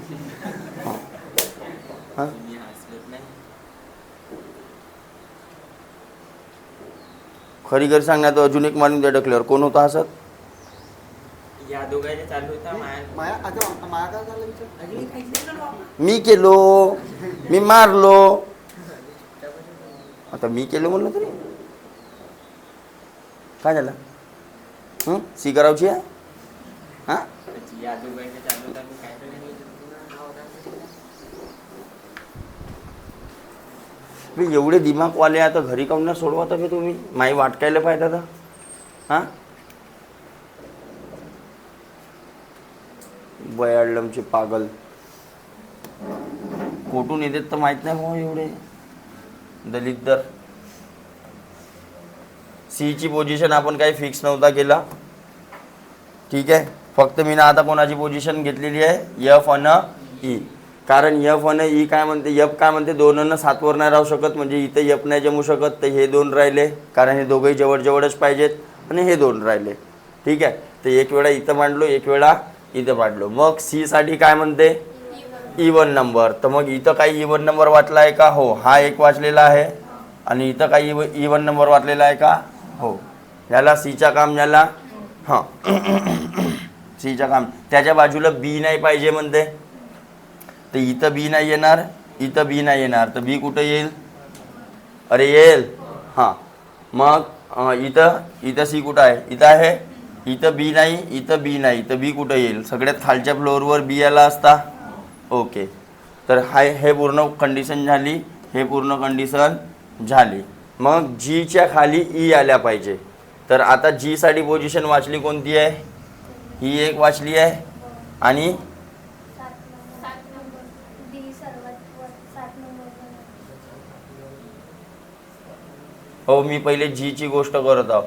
हां, खरी खरी सांगण्यात अजून एक मारून त्या टकल्यावर. कोण होता हसत? या दोघांचे चालू होता माया. मी केलो, मी मारलो, आता मी केलो म्हणलं तरी काय झालं? सी करावची आहे. हां, या दोघांचे चालू होता काय मी एवढे दिमागवाले आता घरी काऊन ना सोडवा तर तुम्ही माई वाटकायला पाहिजे आता. हां, बयाडलमचे पागल कोठून येतात तर माहीत नाही भाऊ, एवढे दलित दर. सीची पोझिशन आपण काही फिक्स नव्हता केला, ठीक आहे. फक्त मी ना आता कोणाची पोझिशन घेतलेली आहे, एफ आणि ई. कारण एफ आणि ई काय म्हणते, एफ काय म्हणते, 2 आणि 7 वर नाही राहू शकत, म्हणजे इथे एफ नाही जमू शकत, तर हे 2 राहिले, कारण हे दोघंही जवळजवळच पाहिजेत, आणि हे 2 राहिले, ठीक आहे. तर एक वेळा इथं मांडलो, एक वेळा इथं मांडलो. मग सी साठी काय म्हणते, इवन नंबर. तर मग इथं काही इवन नंबर वाचला आहे का? हो, हा एक वाचलेला आहे, आणि इथं काही इवन नंबर वाचलेला आहे का? हो. याला सीचा काम झाला. हां, सीचा काम. त्याच्या बाजूला बी नाही पाहिजे म्हणते, तर इथं बी नाही येणार, इथं बी नाही येणार, तर बी कुठं येईल, अरे येईल. हां मग इथं सी कुठं आहे? इथं आहे. इथं बी नाही, इथं बी नाही, तर बी कुठं येईल? सगळ्यात खालच्या फ्लोअरवर बी आला असता. ओके, तर हे पूर्ण कंडिशन झाली, हे पूर्ण कंडिशन झाली. मग जीच्या खाली ई आल्या पाहिजे. तर आता जीसाठी पोझिशन वाचली कोणती आहे? ही एक वाचली आहे. आणि हो, मी पहिले जीची गोष्ट करत आहो.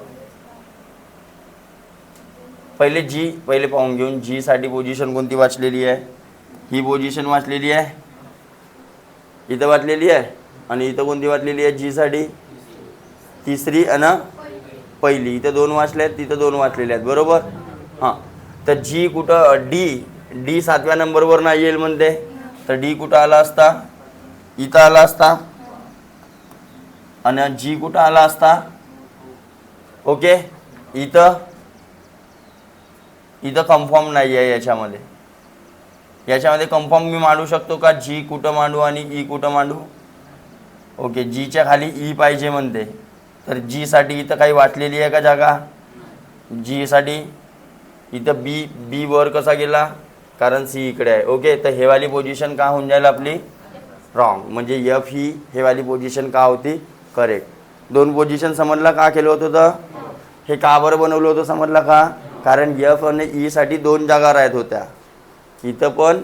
पहिले पाहून घेऊन जी साठी पोझिशन कोणती वाचलेली आहे? ही पोझिशन वाचलेली आहे, इथं वाचलेली आहे. आणि इथं कोणती वाचलेली आहे जी साठी? तिसरी आणि पहिली. इथं 2 वाचले आहेत, तिथं 2 वाचलेले आहेत, बरोबर. हां, तर जी कुठं? डी 7व्या नंबरवर नाही येईल म्हणते, तर डी कुठं आला असता? इथं आला असता. आणि जी कुठं आला असता? ओके, इथं कन्फर्म नाही आहे याच्यामध्ये कन्फर्म मी मांडू शकतो का? जी कुठं मांडू आणि ई कुठं मांडू? ओके, जीच्या खाली ई पाहिजे म्हणते, तर जी साठी इथं काही वाचलेली आहे का जागा? जी साठी इथं बी वर कसा गेला? कारण सी इकडे आहे. ओके, तर हे वाली पोझिशन का होऊन जाईल आपली? रॉंग. म्हणजे एफ ही हे वाली पोझिशन का होती? करेक्ट. 2 पोझिशन समजला का केलं होतं? तर हे का बरं बनवलं होतं समजला का? कारण एफ आणि ई साठी 2 जागा राहत होत्या, इथं पण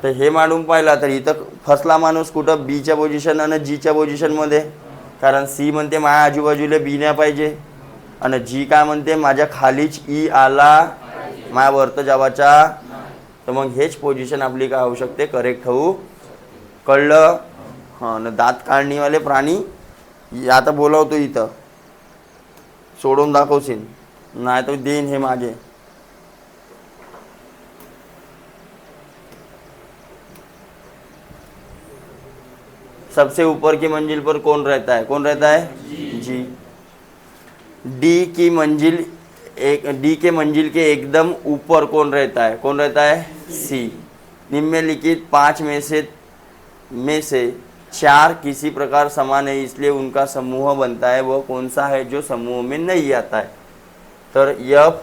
तर हे मांडून पाहिला तर इथं फसला माणूस कुठं? बीच्या पोझिशन आणि जीच्या पोझिशनमध्ये. कारण सी म्हणते माझ्या आजूबाजूला बी नाही पाहिजे, आणि जी काय म्हणते माझ्या खालीच ई आला, माझ्या वरतं जावाच्या. तर मग हेच पोझिशन आपली काय होऊ शकते? करेक्ट होऊ. कळलं? हां, न दात काढणीवाले प्राणी आता बोलावतो इथं, सोडून दाखवशील नाही तर देईन हे मागे. सबसे ऊपर की मंजिल पर कौन रहता है? जी. डी के मंजिल के एकदम ऊपर कौन रहता है? सी. निम्नलिखित 5 में से 4 किसी प्रकार समान है, इसलिए उनका समूह बनता है. वह कौन सा है जो समूह में नहीं आता है? तर एफ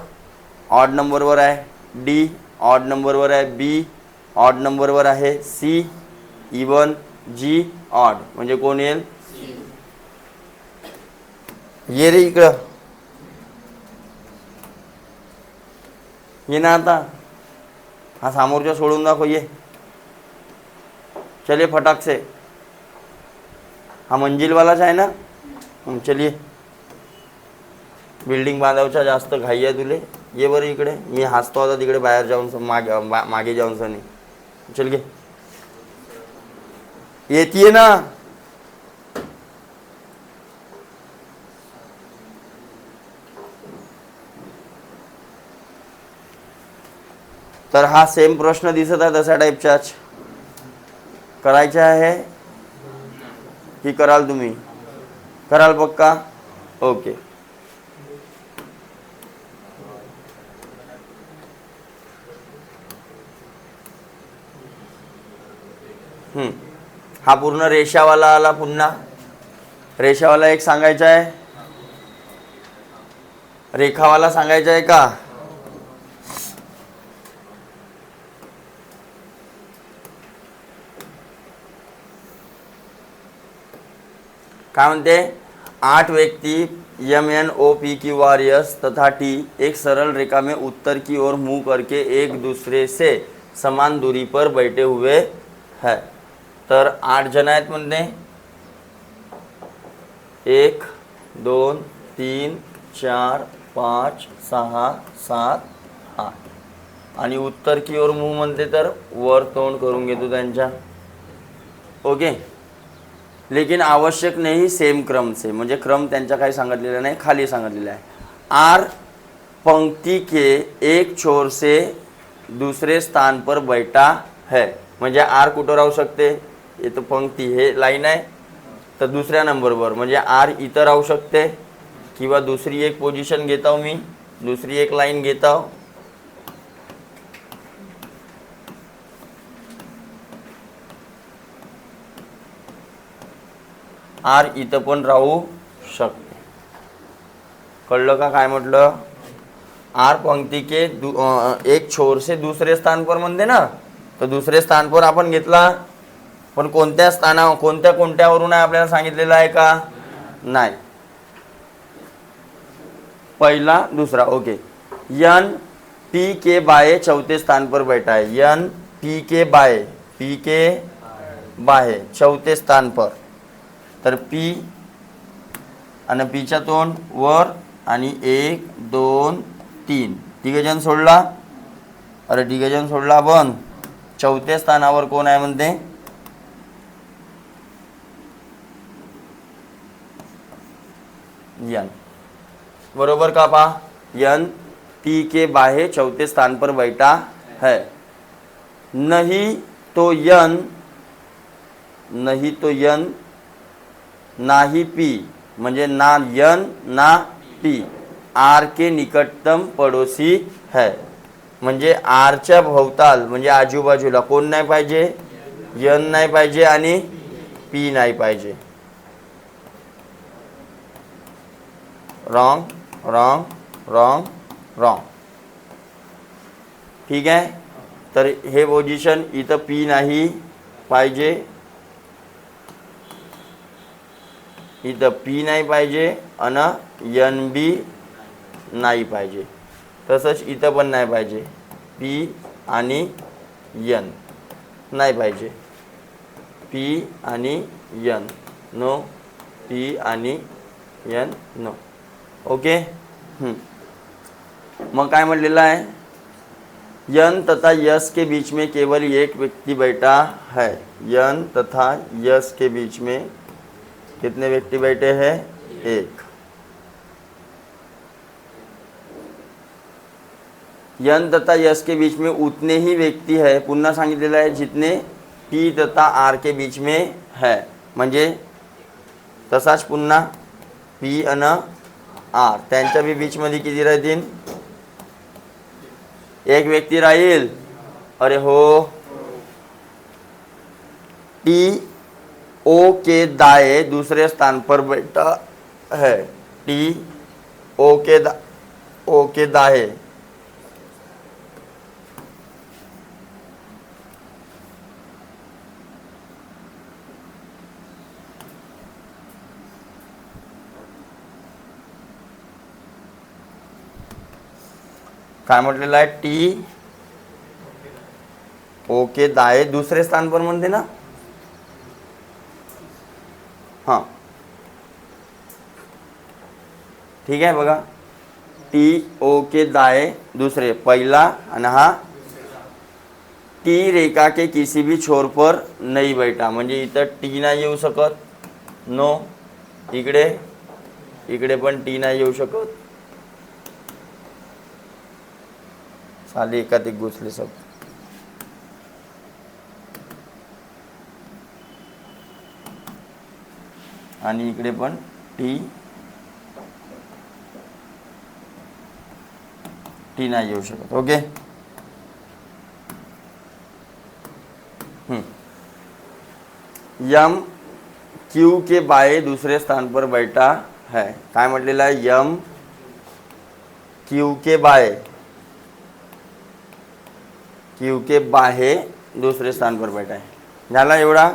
ऑड नंबरवर आहे, डी ऑड नंबरवर आहे, बी ऑड नंबरवर आहे, सी इवन, जी ऑड. म्हणजे कोण येईल? ये रे इकडं, ये ना आता. हा समोरच्या सोडून दाखव, ये. चलिए फटाक से. हा मंजिलवालाच आहे ना? चलिए. बिल्डिंग बांधावच्या जास्त घाई आहे तुले. ये बरं इकडे, मी हसतो आता तिकडे बाहेर जाऊन मागे जाऊन सनी. चल गे, येतीये ना? तर हा सेम प्रश्न दिसत आहे तशा टाईपचाच करायचा आहे की कराल तुम्ही? कराल पक्का? ओके. हा पूर्ण रेषावाला आला. पुन्हा रेषावाला एक सांगायचा आहे, रेखावाला सांगायचा आहे का? काय म्हणते? 8 व्यक्ति MNOPQRS तथा T एक सरल रेखा में उत्तर की ओर मुंह करके एक दूसरे से समान दूरी पर बैठे हुए है. तर 8 जण आहेत म्हणते. 1 2 3 4 5 6 7 8 आणि उत्तर की ओर मुंह म्हणते तर वर तोंड करून घेतो त्यांच्या. ओके, लेकिन आवश्यक नहीं सेम क्रम से. म्हणजे क्रम त्यांचा काही सांगितलेला नाही, खाली सांगितलेला आहे. आर पंक्ति के एक छोर से दूसरे स्थान पर बैठा है. म्हणजे आर कुठं राहू शकते? हे तर पंक्ती, हे लाईन आहे, तर दुसऱ्या नंबरवर म्हणजे आर इथं राहू शकते. किंवा दुसरी एक पोझिशन घेत आहो मी, दुसरी एक लाईन घेत आहो. आर इथं पण राहू शकते. कळलं का काय म्हटलं? आर पंक्ति के एक छोर से दूसरे स्थान पर म्हणते ना, तर दुसरे स्थान पर आपण घेतला, पण कोणत्या स्थानावर कोणत्या कोणत्यावरून आहे आपल्याला सांगितलेलं आहे का? नाही. पहला दूसरा ओके. यन पी के बाय चौथे स्थान पर बैठा है. यन पी के बाय चौथे स्थान पर. तर पी आणि पीच्या तोंड वर आणि 1 2 3 तिघजण सोडला. अरे तिघजण सोडला आपण. चौथ्या स्थानावर कोण आहे म्हणते? यन. बरोबर का पा? यन पी के बाहे चौथे स्थान पर बैठा है. नहीं तो यन नाही पी म्हणजे ना यन ना पी आर के निकटतम पडोसी है. म्हणजे आरच्या भोवताल म्हणजे आजूबाजूला कोण नाही पाहिजे? यन नाही पाहिजे आणि पी नाही पाहिजे. Wrong wrong wrong wrong. ठीक आहे. तर हे पोझिशन इथं पी नाही पाहिजे, इथं पी नाही पाहिजे आणि एन बी नाही पाहिजे. तसंच इथं पण नाही पाहिजे. पी आणि एन नाही पाहिजे. पी आणि एन नो. पी आणि एन नो. ओके. मग काय म्हटलेलं आहे? यन तथा यस के बीच में केवल एक व्यक्ति बैठा है. यन तथा यस के बीच में कितने व्यक्ति बैठे हैं? एक. यन तथा यस के बीच में उतने ही व्यक्ति है. पुन्हा सांगितलेलं आहे जितने पी तथा आर के बीच में है. म्हणजे तसाच पुन्हा पी आणि आर त्यांच्या बी बीच मध्ये किती राहतील? एक व्यक्ती राहील. अरे हो. टी ओ के दाए दूसरे स्थान पर बैठा है. टी ओ के दाए काय म्हटलेलं आहे? टी ओ के दाए दुसरे स्थान पर म्हणते ना. हां ठीक आहे. बघा टी ओ के दाए दूसरे पहिला आणि हा टी रेखा के किसी भी छोर पर नहीं बैठा. म्हणजे इथं टी नाही येऊ शकत. नो. इकडे पण टी नाही येऊ शकत. साले एकाधिक घुसले सब. आणि इकडे पण टी नाही येऊ शकत. ओके. यम क्यू के बाय दूसरे स्थान पर बैठा है. काय म्हटलेलं आहे? यम क्यू के बाहे दुसरे स्थान पर बैठा है. झाला एवढा.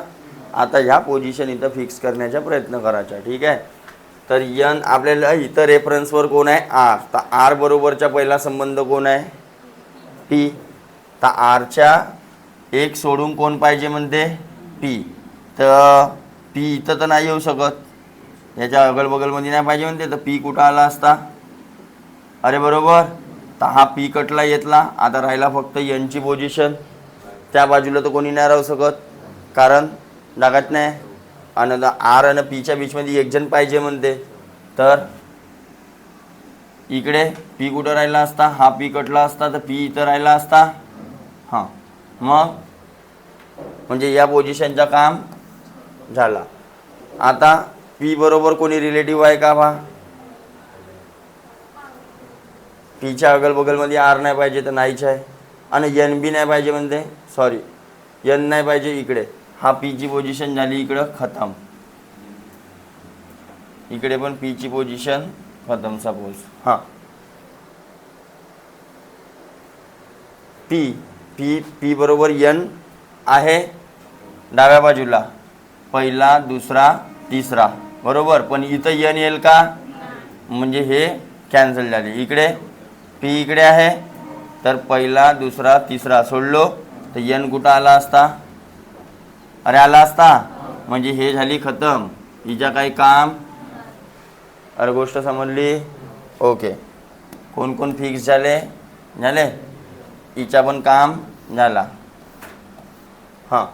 आता ह्या पोझिशन इथं फिक्स करण्याचा प्रयत्न करायचा. ठीक आहे. तर यन आपल्याला इथं रेफरन्सवर कोण आहे? आर. तर आर बरोबरचा पहिला संबंध कोण आहे? पी. तर आरच्या एक सोडून कोण पाहिजे म्हणते? पी. तर पी इथं तर नाही येऊ शकत. याच्या अगलबगलमध्ये नाही पाहिजे म्हणते. तर पी कुठं आला असता? अरे बरोबर. तर हा पी कटला येतला. आता राहिला फक्त एनची पोझिशन. त्या बाजूला तर कोणी नाही राहू शकत कारण जागाच नाही. आणि आर आणि पीच्या बीचमध्ये एक जण पाहिजे म्हणते. तर इकडे पी कुठं राहिला असता? हा पी कटला असता तर पी इथं राहिला असता. हां मग म्हणजे या पोझिशनचं काम झाला. आता पी बरोबर कोणी रिलेटिव्ह आहे का बा? पीच्या अगलबगलमध्ये आर नाही पाहिजे तर नाहीच आहे. आणि एन बी नाही पाहिजे म्हणते. सॉरी एन नाही पाहिजे. इकडे हा पीची पोझिशन झाली इकडं खतम. इकडे पण पी ची पोझिशन खतम सपोज. हां पी पी पी बरोबर यन आहे डाव्या बाजूला, पहिला दुसरा तिसरा बरोबर. पण इथं यन येईल का, म्हणजे हे कॅन्सल झाले. इकडे पी इकडे आहे तर पहिला दुसरा तिसरा सोडलो तर यन कुठं आला असता, अरे आला असता, म्हणजे हे झाली खतम. हिच्या काही काम, अरे गोष्ट समजली. ओके, कोण कोण फिक्स झाले झाले, हिच्या पण काम झाला. हां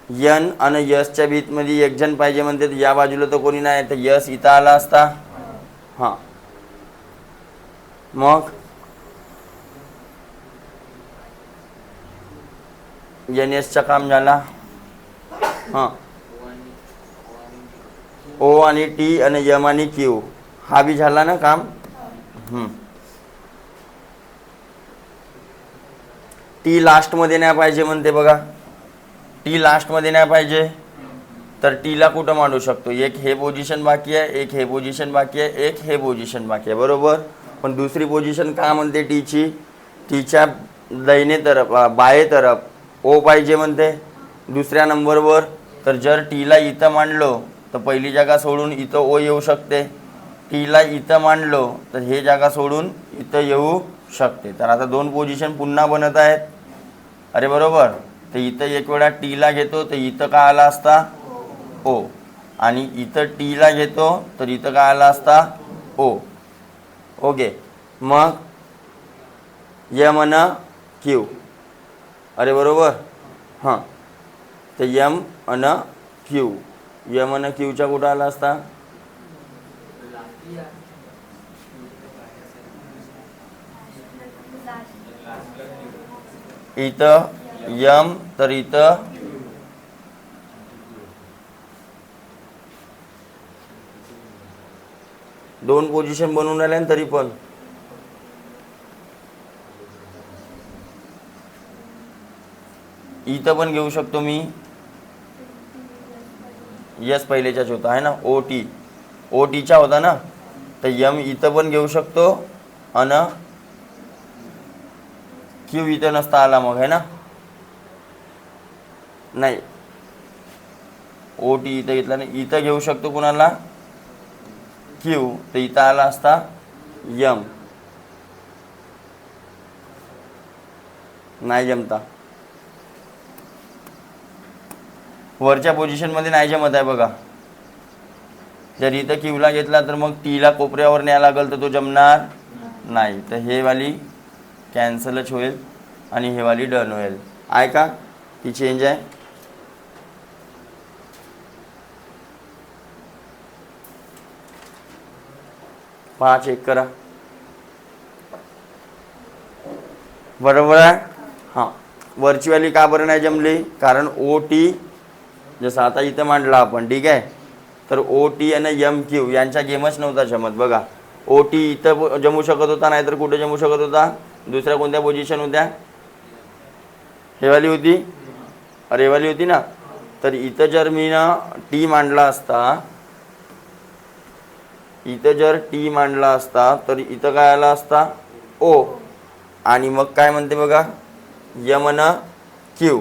यन आणि यसच्या भीतमध्ये एक जण पाहिजे म्हणते, तर या बाजूला तर कोणी नाही, तर यस इथं आला असता. हां मग एन एसचं काम झाला. हां ओ आणि टी आणि यम आणि क्यू हा बी झाला ना काम. टी लास्टमध्ये नाही पाहिजे म्हणते बघा, टी लास्टमध्ये नाही पाहिजे, तर टीला कुठं मांडू शकतो, एक हे पोझिशन बाकी आहे, एक हे पोझिशन बाकी आहे, एक हे पोझिशन बाकी आहे बरोबर. पण दुसरी पोझिशन का म्हणते टीची, टीच्या दैने तरफ बाये तरफ ओ पाहिजे म्हणते दुसऱ्या नंबरवर. तर जर टीला इथं मांडलो तर पहिली जागा सोडून इथं ओ येऊ शकते, टीला इथं मांडलो तर हे जागा सोडून इथं येऊ शकते. तर आता दोन पोझिशन पुन्हा बनत आहेत, अरे बरोबर. तर इथं एक वेळा टीला घेतो तर इथं काय आला असता ओ, आणि इथं टीला घेतो तर इथं काय आला असता ओ. ओके, मग यम आणि क्यू, अरे बरोबर. हां तर यम आणि क्यू, यम आणि क्यूच्या कुठं आला असता, इथं यम तर इथं दोन पोझिशन बनवून राहिले ना, तरी पण इथं पण घेऊ शकतो मी. यस पहिलेच्याच होता आहे ना, ओ टी, ओ टीचा होता ना, तर यम इथं पण घेऊ शकतो आणि क्यू इथं नसता आला मग आहे ना, नाही ओ टी इथं घेतला नाही, इथं घेऊ शकतो कुणाला क्यू, तर इथं आला असता यम, नाही जमता. वरच्या पोझिशनमध्ये नाही जमत आहे बघा. जर इथं क्यूला घेतला तर मग टीला कोपऱ्यावर न्यायला लागेल, तर तो जमणार नाही. तर हे वाली कॅन्सलच होईल आणि हे वाली डन होईल. आहे का, ती चेंज आहे. पहा चेक करा, बरोबर आहे. हां वरची वाली का बरं नाही जमली, कारण ओ टी जसं आता इथं मांडला आपण, ठीक आहे. तर ओ टी आणि एम क्यू यांचा गेमच नव्हता जमत बघा. ओ टी इथं जमू शकत होता, नाहीतर कुठे जमू शकत होता, दुसऱ्या कोणत्या पोझिशन होत्या, हेवाली होती, अरे हेवाली होती ना. तर इथं जर मी ना टी मांडला असता, इथं जर टी मांडला असता तर इथं काय आला असता ओ, आणि मग काय म्हणते बघा यम आणि क्यू,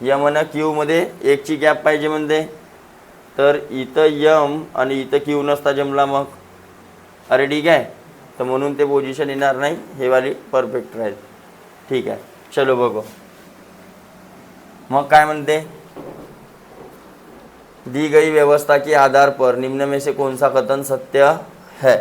यम आणि क्यूमध्ये एकची गॅप पाहिजे म्हणते, तर इथं यम आणि इथं क्यू नसता जमला मग, अरे ठीक आहे. तर म्हणून ते पोझिशन येणार नाही, हे वाली परफेक्ट राहील. ठीक आहे, चलो बघो. मग काय म्हणते, दी गई व्यवस्था के आधार पर निम्न में से कौन सा कथन सत्य है.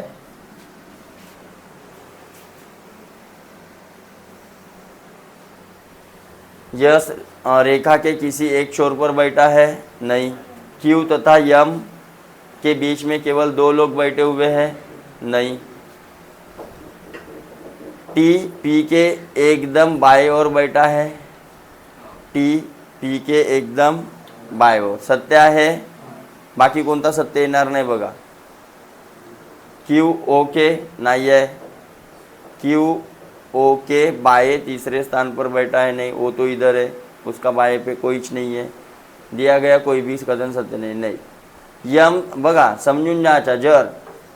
यस रेखा के किसी एक छोर पर बैठा है, नहीं. क्यू तथा यम के बीच में केवल दो लोग बैठे हुए हैं, नहीं. टी पी के एकदम बाएं ओर बैठा है, टी पी के एकदम बाय ओर सत्य आहे. बाकी कोणता सत्य येणार नाही बघा. क्यू ओके नहीं है, क्यू ओके बाएं तीसरे स्थान पर बैठा है, नहीं, वो तो इधर है, उसका बाएं पे कोई नहीं है. दिया गया कोई भी कथन सत्य नहीं, नहीं. यम बघा समजून जायचा. जर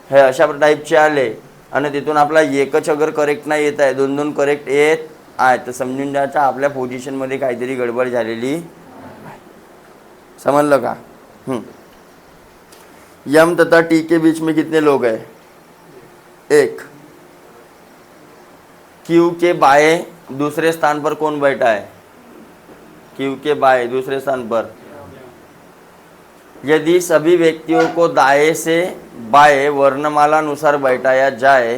हे अशा टाईपचे आले आणि तिथून आपला एकच अगर करेक्ट नाही येत आहे, दोन दोन करेक्ट येत आहे, तर समजून जायचं आपल्या पोझिशनमध्ये काहीतरी गडबड झालेली आहे. समजलं का? यम तथा टी के बीच में कितने लोग हैं? एक. क्यू के बाएं दूसरे स्थान पर कौन बैठा है? क्यू के बाएं दूसरे स्थान पर यदि सभी व्यक्तियों को दाएं से बाएं वर्णमाला अनुसार बैठाया जाए,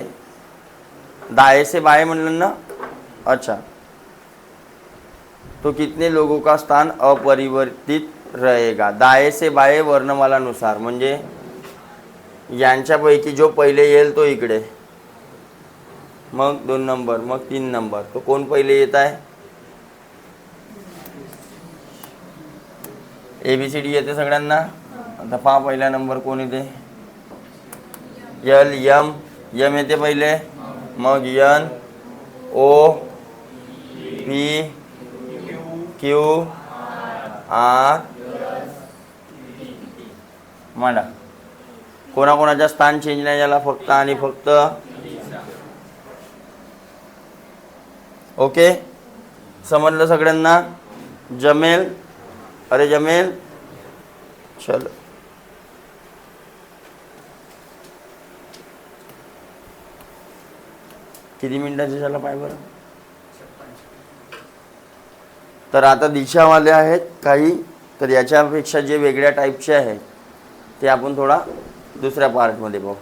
दाएं से बाएं मतलब ना, अच्छा, तो कितने लोगों का स्थान अपरिवर्तित रहेगा? दाएं से बाएं वर्णमाला अनुसार म्हणजे यांच्यापैकी जो पहिले येईल तो इकडे, मग 2 नंबर, मग 3 नंबर, तो कोण पहिले येत आहे? ABCD येते सगळ्यांना. आता पहा पहिला नंबर कोण येते? यल यम, यम येते पहिले, मग N O P Q R मांडा. कोणाकोणाच्या स्थान चेंज नाही झाला, फक्त आणि फक्त. ओके, समजलं सगळ्यांना? जमेल? अरे जमेल, चलो. किती मिनिटाचे झालं पाय बरं. तर आता दिशावाले आहेत काही, तर याच्यापेक्षा जे वेगळ्या टाईपचे आहेत ते आपण थोडा दुसऱ्या पार्टमध्ये पाहू.